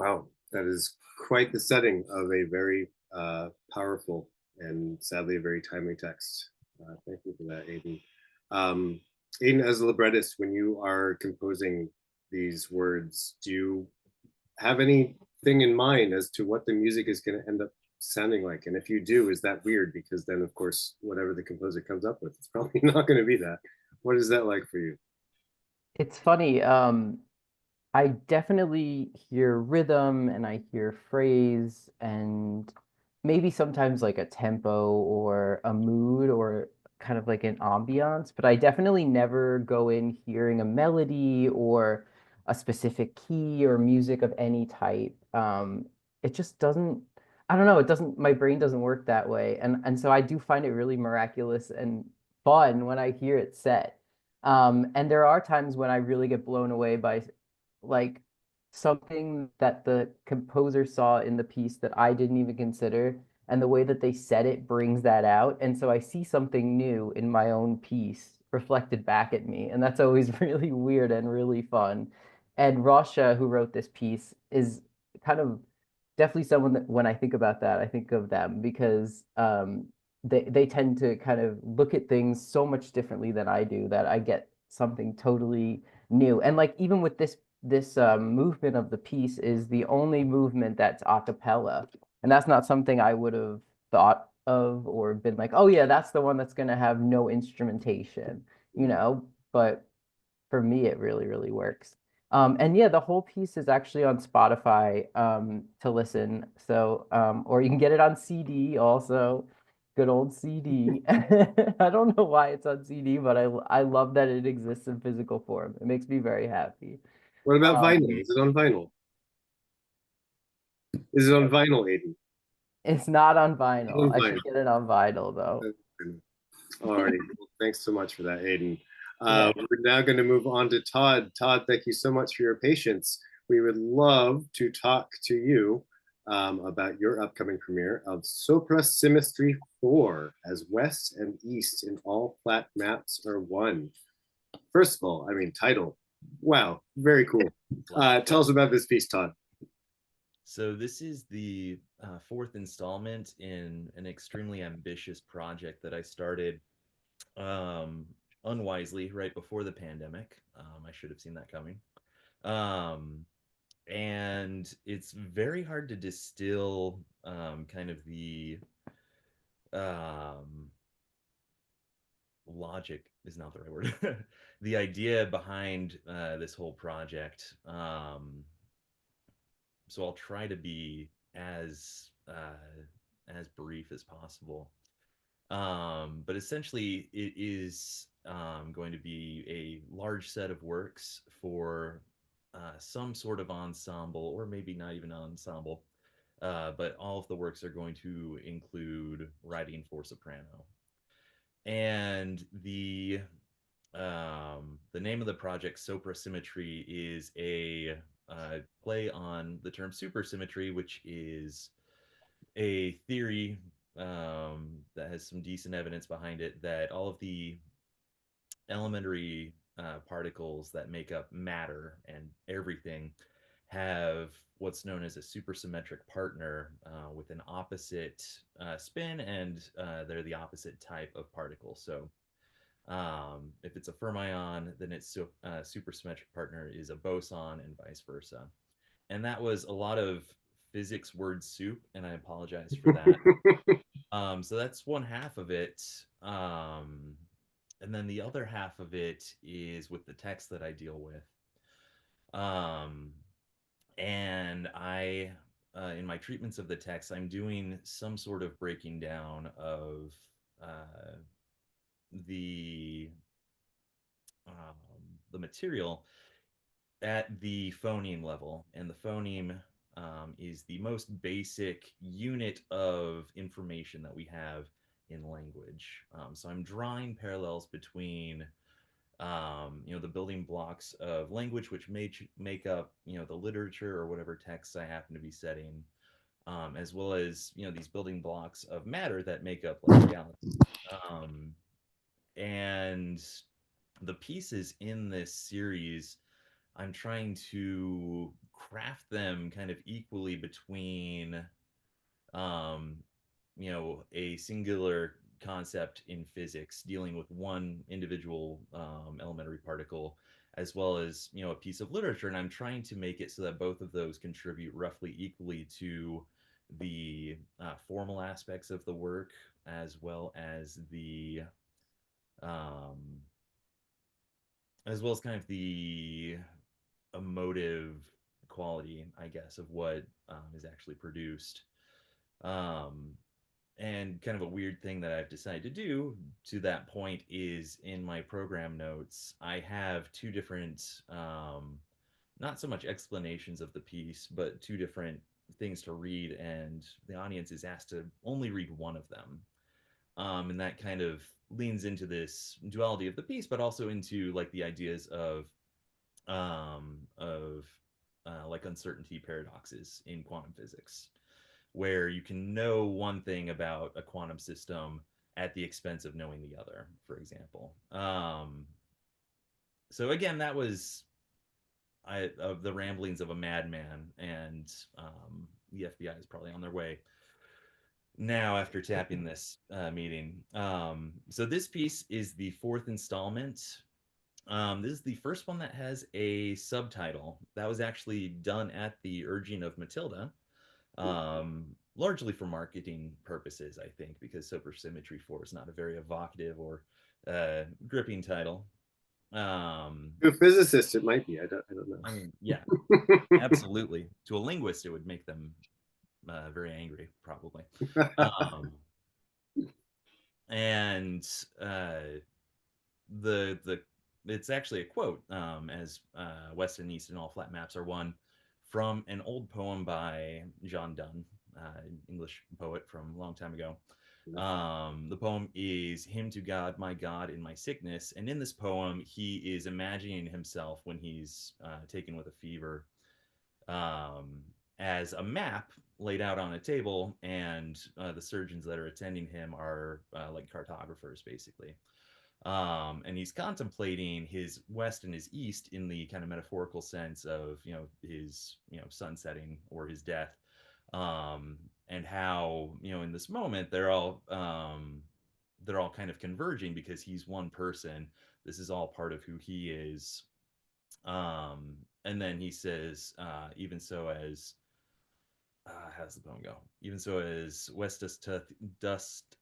Wow, that is quite the setting of a very powerful and sadly a very timely text. Thank you for that, Aiden. Um, Aiden, as a librettist, when you are composing these words, do you have anything in mind as to what the music is going to end up sounding like? And if you do, is that weird? Because then, of course, whatever the composer comes up with, it's probably not going to be that. What is that like for you? It's funny. I definitely hear rhythm and I hear phrase and maybe sometimes like a tempo or a mood or kind of like an ambiance, but I definitely never go in hearing a melody or a specific key or music of any type. It just doesn't, I don't know, it doesn't, my brain doesn't work that way. And so I do find it really miraculous and fun when I hear it set. And there are times when I really get blown away by like something that the composer saw in the piece that I didn't even consider, and the way that they said it brings that out. And so I see something new in my own piece reflected back at me, and that's always really weird and really fun. And Rasha, who wrote this piece, is kind of definitely someone that when I think about that, I think of them because they tend to kind of look at things so much differently than I do that I get something totally new. And like even with this movement of the piece is the only movement that's a cappella. And that's not something I would have thought of or been like, oh yeah, that's the one that's going to have no instrumentation, you know? But for me, it really, really works. And yeah, the whole piece is actually on Spotify to listen. So, or you can get it on CD also. Good old CD. I don't know why it's on CD, but I love that it exists in physical form. It makes me very happy. What about Um, vinyl? Is it on vinyl? Is it on vinyl, Aiden? It's not on It's vinyl. on I vinyl. should get it on vinyl though. Alrighty, well, thanks so much for that, Aiden. Yeah. We're now going to move on to Todd. Todd, thank you so much for your patience. We would love to talk to you about your upcoming premiere of Sopra Symmetry 4 as West and East in all flat maps are one. First of all, I mean, title. Wow, very cool. Tell us about this piece, Todd. So this is the fourth installment in an extremely ambitious project that I started unwisely right before the pandemic. I should have seen that coming. And it's very hard to distill kind of the logic is not the right word. The idea behind this whole project. So I'll try to be as brief as possible. But essentially, it is going to be a large set of works for some sort of ensemble, or maybe not even an ensemble. But all of the works are going to include writing for soprano. And the name of the project, Sopra Symmetry, is a play on the term supersymmetry, which is a theory that has some decent evidence behind it that all of the elementary particles that make up matter and everything have what's known as a supersymmetric partner with an opposite spin, and they're the opposite type of particle. So if it's a fermion, then its supersymmetric partner is a boson, and vice versa. And that was a lot of physics word soup, and I apologize for that. So that's one half of it. And then the other half of it is with the text that I deal with. And I, in my treatments of the text, I'm doing some sort of breaking down of the the material at the phoneme level, and the phoneme is the most basic unit of information that we have in language. So I'm drawing parallels between the building blocks of language, which make up the literature or whatever texts I happen to be setting, as well as these building blocks of matter that make up like reality. And the pieces in this series, I'm trying to craft them kind of equally between a singular concept in physics dealing with one individual elementary particle, as well as a piece of literature. And I'm trying to make it so that both of those contribute roughly equally to the formal aspects of the work, as well as um, kind of the emotive quality, I guess, of what is actually produced. Um, and kind of a weird thing that I've decided to do to that point is in my program notes, I have two different, not so much explanations of the piece, but two different things to read, and the audience is asked to only read one of them. And that kind of leans into this duality of the piece, but also into like the ideas of like uncertainty paradoxes in quantum physics, where you can know one thing about a quantum system at the expense of knowing the other, for example. So again, that was of the ramblings of a madman, and the FBI is probably on their way now after tapping this meeting. So this piece is the fourth installment. This is the first one that has a subtitle. That was actually done at the urging of Matilda, largely for marketing purposes, I think, because Supersymmetry 4 is not a very evocative or gripping title. To a physicist, it might be. I don't know. I mean, yeah, absolutely. To a linguist, it would make them very angry, probably. And the it's actually a quote, as west and east and all flat maps are one, from an old poem by John Donne, English poet from a long time ago. The poem is Hymn to God, my God, in my sickness. And in this poem, he is imagining himself when he's taken with a fever, as a map laid out on a table, and the surgeons that are attending him are like cartographers, basically. And he's contemplating his west and his east in the kind of metaphorical sense of his sun setting or his death, and how in this moment they're all kind of converging because he's one person. This is all part of who he is. And then he says, even so as how's the poem go? Even so as west dust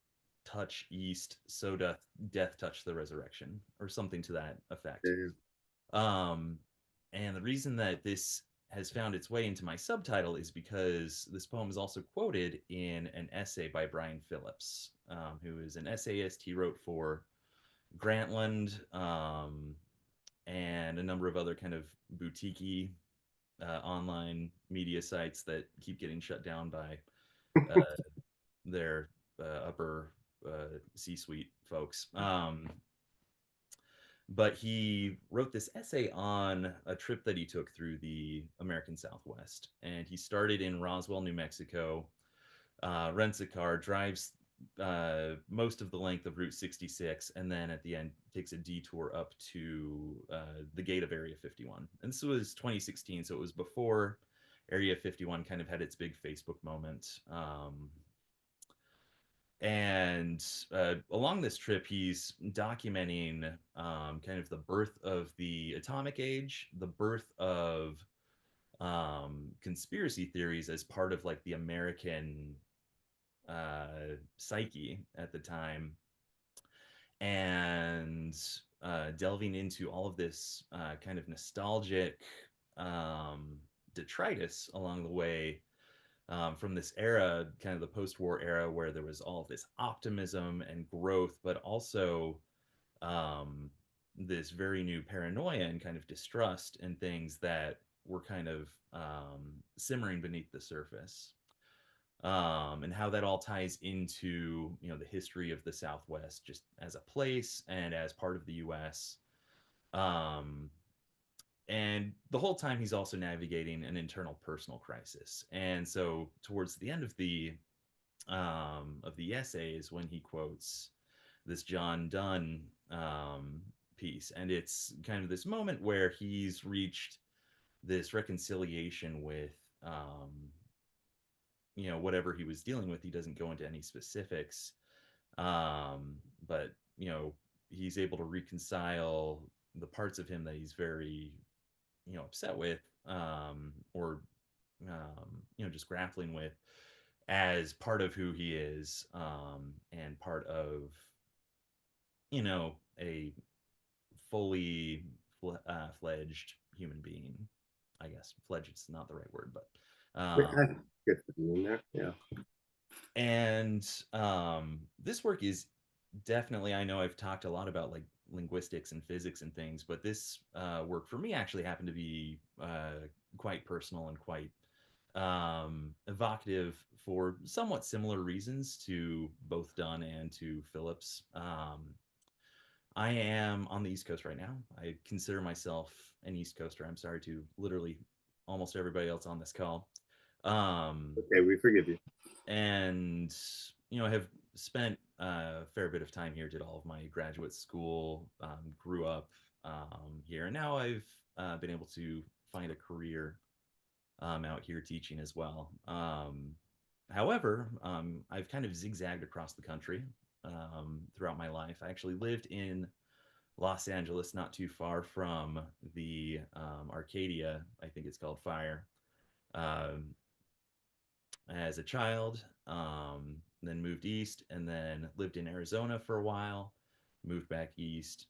touch east, so doth death touch the resurrection, or something to that effect. And the reason that this has found its way into my subtitle is because this poem is also quoted in an essay by Brian Phillips, who is an essayist. He wrote for Grantland, and a number of other kind of boutique online media sites that keep getting shut down by their upper C-suite folks. But he wrote this essay on a trip that he took through the American Southwest. And he started in Roswell, New Mexico, rents a car, drives most of the length of Route 66, and then at the end takes a detour up to the gate of Area 51. And this was 2016, so it was before Area 51 kind of had its big Facebook moment. And along this trip, he's documenting kind of the birth of the atomic age, the birth of conspiracy theories as part of like the American psyche at the time, and delving into all of this kind of nostalgic detritus along the way, from this era, kind of the post-war era, where there was all of this optimism and growth, but also this very new paranoia and kind of distrust and things that were kind of simmering beneath the surface. And how that all ties into the history of the Southwest, just as a place and as part of the U.S. And the whole time he's also navigating an internal personal crisis. And so towards the end of the essay is when he quotes this John Donne piece, and it's kind of this moment where he's reached this reconciliation with whatever he was dealing with. He doesn't go into any specifics, but he's able to reconcile the parts of him that he's very upset with, or just grappling with, as part of who he is, and part of a fully fledged human being. I guess fledged is not the right word, but Good to be in there. Yeah. and this work is definitely, I know I've talked a lot about like linguistics and physics and things, but this work for me actually happened to be quite personal and quite evocative for somewhat similar reasons to both Dunn and to Phillips. I am on the East Coast right now. I consider myself an East Coaster. I'm sorry to literally almost everybody else on this call. Okay, we forgive you. And I have spent a fair bit of time here, did all of my graduate school, grew up here, and now I've been able to find a career out here teaching as well. However, I've kind of zigzagged across the country throughout my life. I actually lived in Los Angeles, not too far from the Arcadia, I think it's called, fire, as a child, then moved east, and then lived in Arizona for a while, moved back east,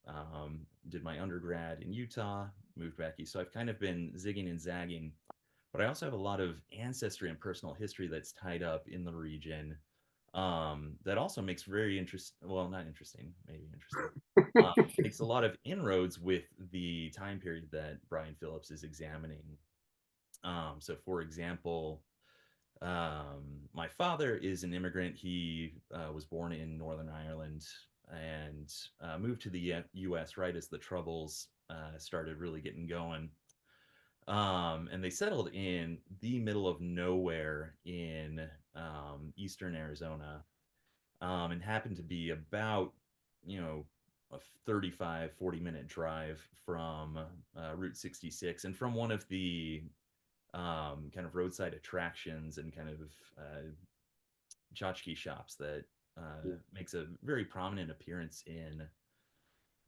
did my undergrad in Utah, moved back east. So I've kind of been zigging and zagging, but I also have a lot of ancestry and personal history that's tied up in the region, that also makes very interesting, well, not interesting, maybe interesting, makes a lot of inroads with the time period that Brian Phillips is examining. So for example, my father is an immigrant. He was born in Northern Ireland and moved to the U.S. right as the Troubles started really getting going. And they settled in the middle of nowhere in eastern Arizona, and happened to be about, a 35, 40-minute drive from Route 66 and from one of the kind of roadside attractions and kind of tchotchke shops that makes a very prominent appearance in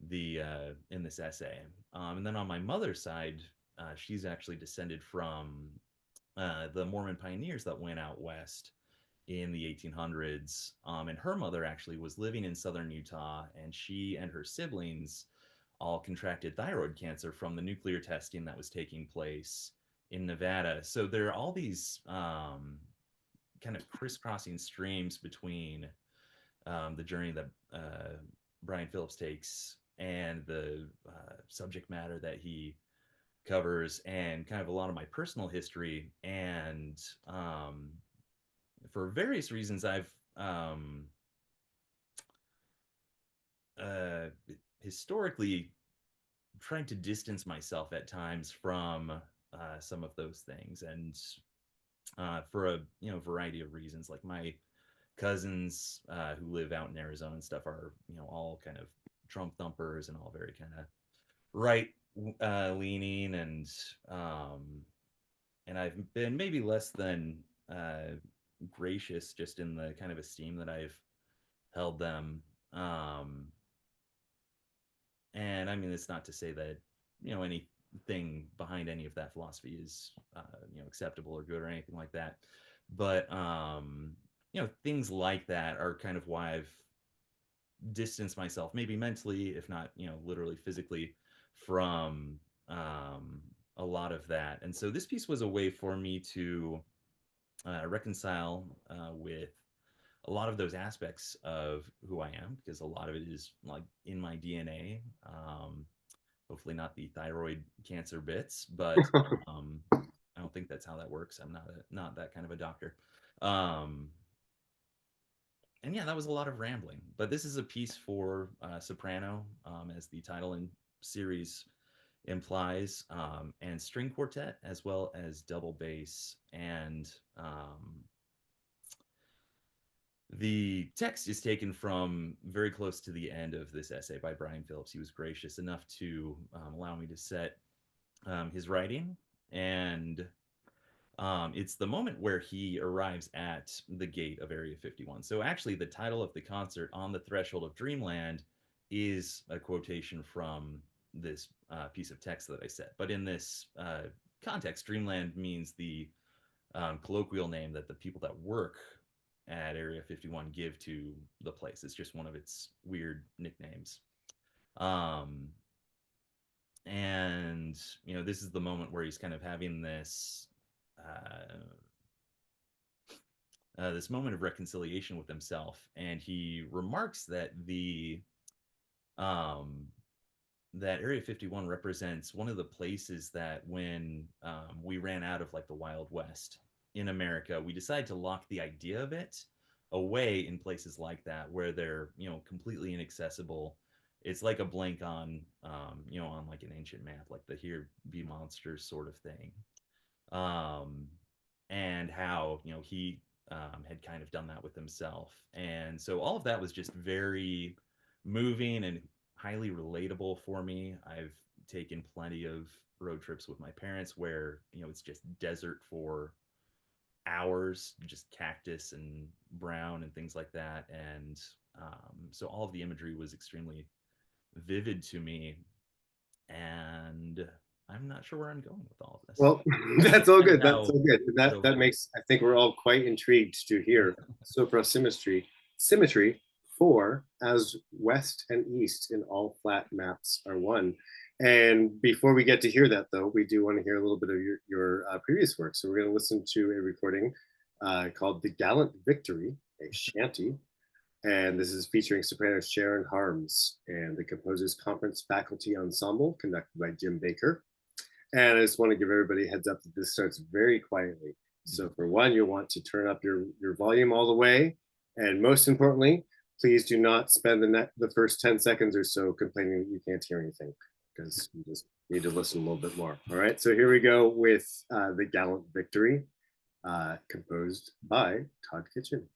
this essay. And then on my mother's side, she's actually descended from the Mormon pioneers that went out west in the 1800s. And her mother actually was living in southern Utah, and she and her siblings all contracted thyroid cancer from the nuclear testing that was taking place in Nevada. So there are all these kind of crisscrossing streams between the journey that Brian Phillips takes and the subject matter that he covers, and kind of a lot of my personal history. And for various reasons, I've historically tried to distance myself at times from some of those things, and for a variety of reasons. Like my cousins who live out in Arizona and stuff are all kind of Trump thumpers and all very kind of right leaning, and I've been maybe less than gracious just in the kind of esteem that I've held them. And I mean, it's not to say that anything behind any of that philosophy is acceptable or good or anything like that, but things like that are kind of why I've distanced myself, maybe mentally, if not literally physically, from a lot of that. And so this piece was a way for me to reconcile with a lot of those aspects of who I am, because a lot of it is like in my DNA. Hopefully not the thyroid cancer bits, but I don't think that's how that works. I'm not that kind of a doctor. And yeah, that was a lot of rambling, but this is a piece for soprano, as the title and series implies, and string quartet, as well as double bass. And the text is taken from very close to the end of this essay by Brian Phillips. He was gracious enough to allow me to set his writing And it's the moment where he arrives at the gate of Area 51. So actually, the title of the concert, On the Threshold of Dreamland, is a quotation from this piece of text that I said. But in this context, Dreamland means the colloquial name that the people that work at Area 51 give to the place. It's just one of its weird nicknames. And this is the moment where he's kind of having this this moment of reconciliation with himself, and he remarks that that Area 51 represents one of the places that when we ran out of like the Wild West in America, we decided to lock the idea of it away in places like that where they're completely inaccessible. It's like a blank on on like an ancient map, like the Here Be Monsters sort of thing. And how he had kind of done that with himself, and so all of that was just very moving and highly relatable for me. I've taken plenty of road trips with my parents where it's just desert for hours, just cactus and brown and things like that, and so all of the imagery was extremely vivid to me, and I'm not sure where I'm going with all of this. Well, that's all good. That's How all good. That over. makes, I think we're all quite intrigued to hear symmetry for as west and east in all flat maps are one. And before we get to hear that, though, we do want to hear a little bit of your previous work. So we're going to listen to a recording called "The Gallant Victory," a shanty. And this is featuring soprano Sharon Harms and the Composers Conference Faculty Ensemble, conducted by Jim Baker. And I just want to give everybody a heads up that this starts very quietly. So for one, you'll want to turn up your volume all the way. And most importantly, please do not spend the first 10 seconds or so complaining that you can't hear anything, because you just need to listen a little bit more. All right, so here we go with The Gallant Victory, composed by Todd Kitchen.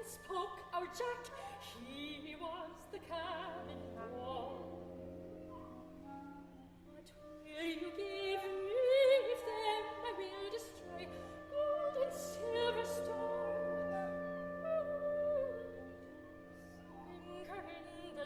Spoke our Jack, he was the cannonball. What will you give me if them I will destroy? Gold and silver store, sink her in the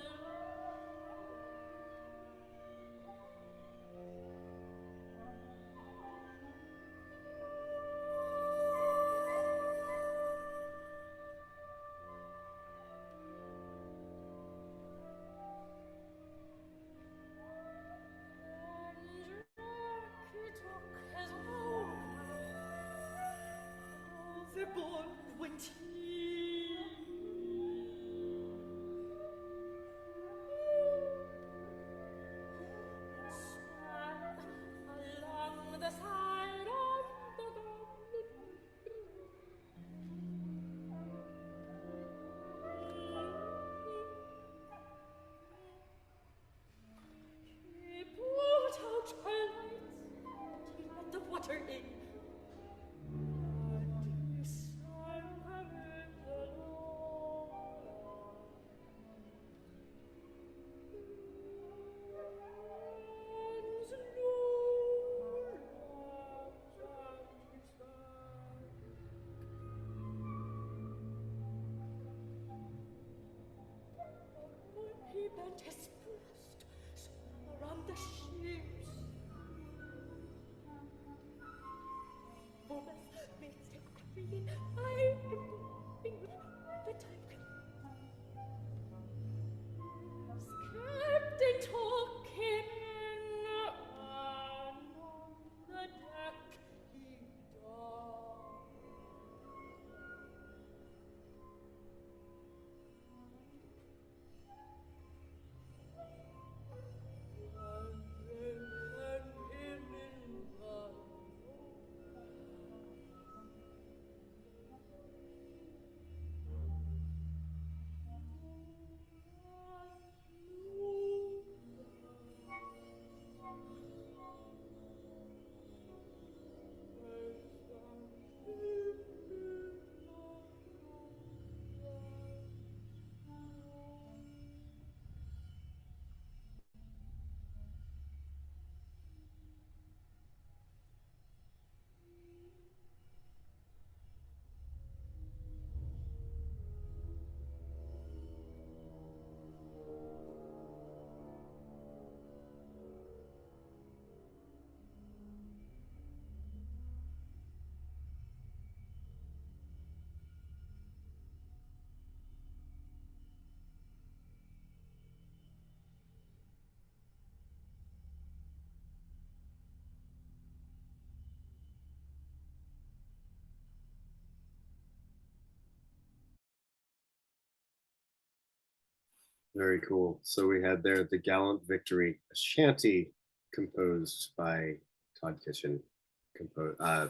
Very cool. So we had there The Gallant Victory, a shanty composed by Todd Kitchen,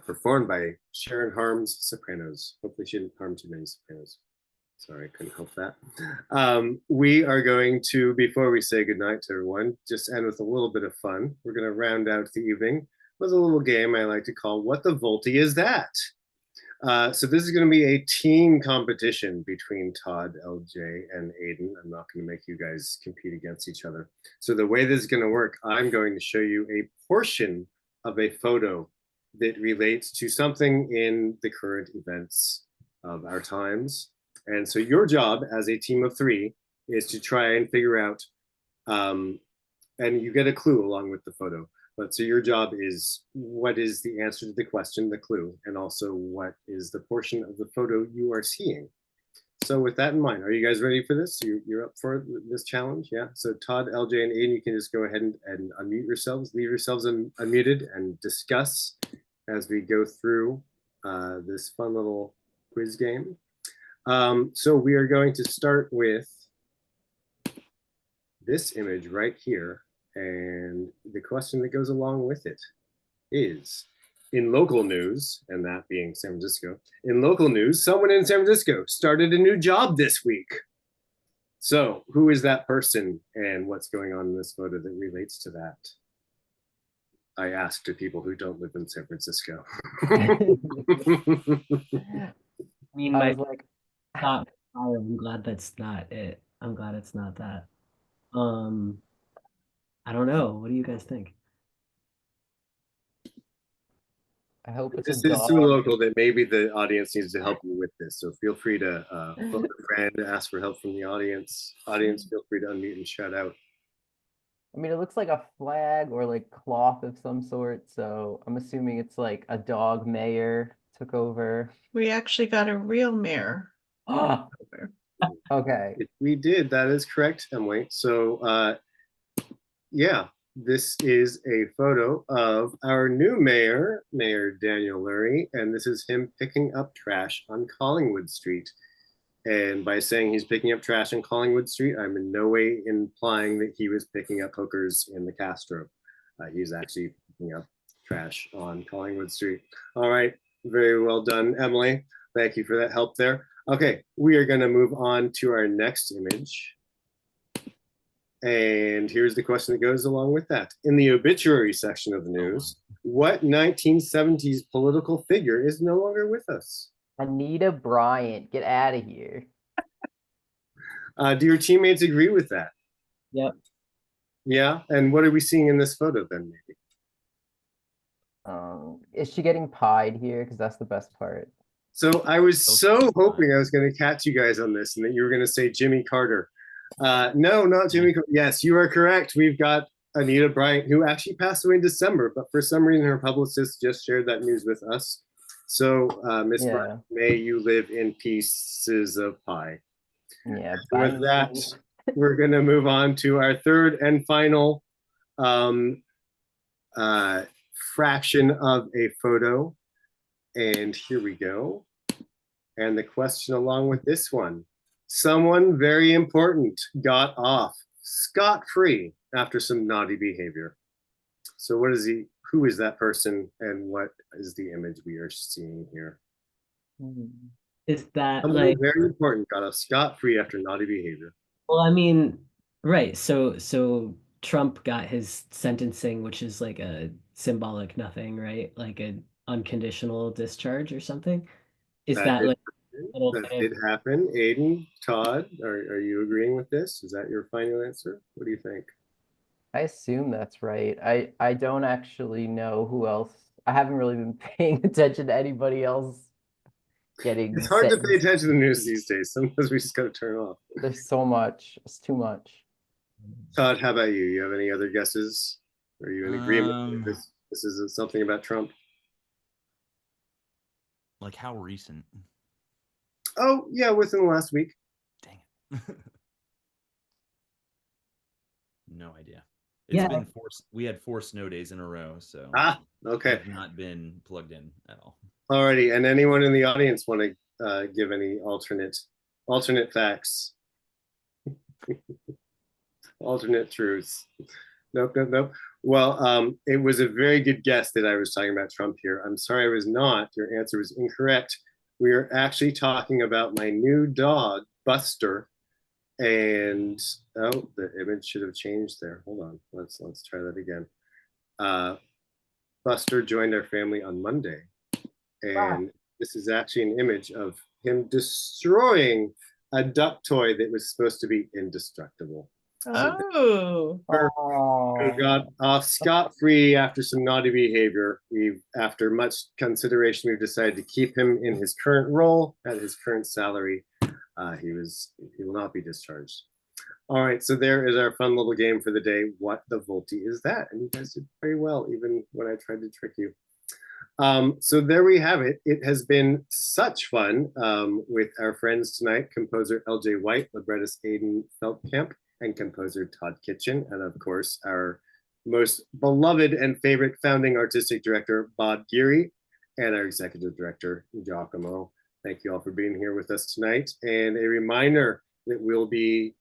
performed by Sharon Harms Sopranos. Hopefully she didn't harm too many Sopranos. Sorry, I couldn't help that. We are going to, before we say goodnight to everyone, just end with a little bit of fun. We're going to round out the evening with a little game I like to call What the Volti Is That? So this is going to be a team competition between Todd, LJ, and Aiden. I'm not going to make you guys compete against each other. So the way this is going to work, I'm going to show you a portion of a photo that relates to something in the current events of our times. And so your job as a team of 3 is to try and figure out, and you get a clue along with the photo. But so your job is, what is the answer to the question, the clue, and also what is the portion of the photo you are seeing? So with that in mind, are you guys ready for this? You're up for this challenge? Yeah. So Todd, LJ, and Aiden, you can just go ahead and unmute yourselves, leave yourselves unmuted, and discuss as we go through this fun little quiz game. So we are going to start with this image right here. And the question that goes along with it is, in local news, and that being San Francisco, in local news, someone in San Francisco started a new job this week. So who is that person and what's going on in this photo that relates to that? I asked to people who don't live in San Francisco. I mean, I my was like, thought, I'm glad that's not it. I'm glad it's not that. I don't know. What do you guys think? I hope it's This a is dog. too local that maybe the audience needs to help you with this. So feel free to phone a friend, ask for help from the audience. Audience, feel free to unmute and shout out. I mean, it looks like a flag or like cloth of some sort. So I'm assuming it's like a dog mayor took over. We actually got a real mayor. Okay. We did. That is correct, Emily. So yeah, this is a photo of our new mayor, Mayor Daniel Lurie, and this is him picking up trash on Collingwood Street. And by saying he's picking up trash on Collingwood Street, I'm in no way implying that he was picking up hookers in the Castro. He's actually picking up trash on Collingwood Street. All right, very well done, Emily. Thank you for that help there. Okay, we are going to move on to our next image. And here's the question that goes along with that. In the obituary section of the news, what 1970s political figure is no longer with us? Anita Bryant, get out of here. Do your teammates agree with that? Yep. Yeah, and what are we seeing in this photo then, maybe? Is she getting pied here? Because that's the best part. So I was so hoping I was going to catch you guys on this and that you were going to say Jimmy Carter. No, not Jimmy Carter. Yes, you are correct. We've got Anita Bryant, who actually passed away in December, but for some reason her publicist just shared that news with us. So, Miss Bryant, may you live in pieces of pie. Yeah. With that, we're going to move on to our third and final fraction of a photo. And here we go. And the question along with this one, someone very important got off scot-free after some naughty behavior. So what is he, who is that person and what is the image we are seeing here? Is that Someone like very important got off scot-free after naughty behavior? Well, I mean, right. So Trump got his sentencing, which is like a symbolic nothing, right? Like an unconditional discharge or something. Is that did like happen. a little That bit did happen. Aiden, Todd, are you agreeing with this? Is that your final answer? What do you think? I assume that's right. I don't actually know who else. I haven't really been paying attention to anybody else getting It's hard to pay sentenced. attention to the news these days. Sometimes we just gotta turn off. There's so much. It's too much. Todd, how about you? You have any other guesses? Are you in agreement with this? This is something about Trump? Like how recent? Oh, yeah, within the last week. Dang it. No idea. It's Yeah. been we had 4 snow days in a row, so Okay. I've not been plugged in at all. Alrighty, and anyone in the audience want to give any alternate facts? Alternate truths. Nope, nope, nope. Well, it was a very good guess that I was talking about Trump here. I'm sorry I was not. Your answer was incorrect. We are actually talking about my new dog, Buster. And oh, the image should have changed there. Hold on. Let's try that again. Buster joined our family on Monday. And this is actually an image of him destroying a duck toy that was supposed to be indestructible. Oh, We got off scot-free after some naughty behavior. After much consideration, we've decided to keep him in his current role at his current salary. He will not be discharged. All right, so there is our fun little game for the day. What the Volti is that? And you guys did very well, even when I tried to trick you. So there we have it. It has been such fun with our friends tonight, composer LJ White, librettist Aiden Feltkamp, and composer Todd Kitchen, and of course, our most beloved and favorite founding artistic director, Bob Geary, and our executive director, Giacomo. Thank you all for being here with us tonight. And a reminder that we'll be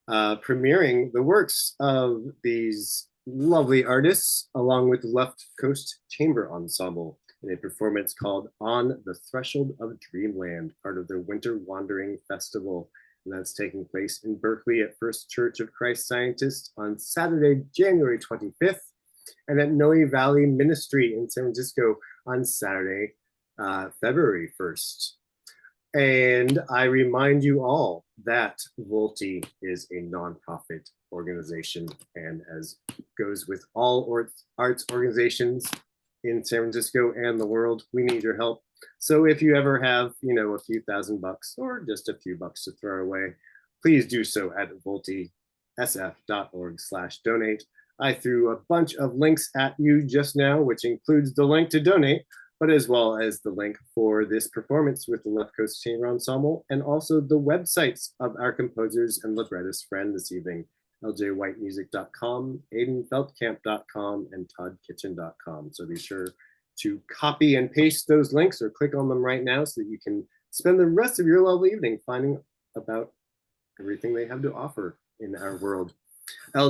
premiering the works of these lovely artists along with the Left Coast Chamber Ensemble in a performance called On the Threshold of Dreamland, part of their Winter Wandering Festival. And that's taking place in Berkeley at First Church of Christ Scientist on Saturday, January 25th, and at Noe Valley Ministry in San Francisco on Saturday, February 1st. And I remind you all that Volti is a nonprofit organization, and as goes with all arts organizations in San Francisco and the world, we need your help. So if you ever have, a few $1,000 or just a few bucks to throw away, please do so at voltisf.org/donate. I threw a bunch of links at you just now, which includes the link to donate, but as well as the link for this performance with the Left Coast Chamber Ensemble, and also the websites of our composers and librettist friend this evening, ljwhitemusic.com, aidenfeltkamp.com, and toddkitchen.com. So be sure to copy and paste those links or click on them right now so that you can spend the rest of your lovely evening finding about everything they have to offer in our world.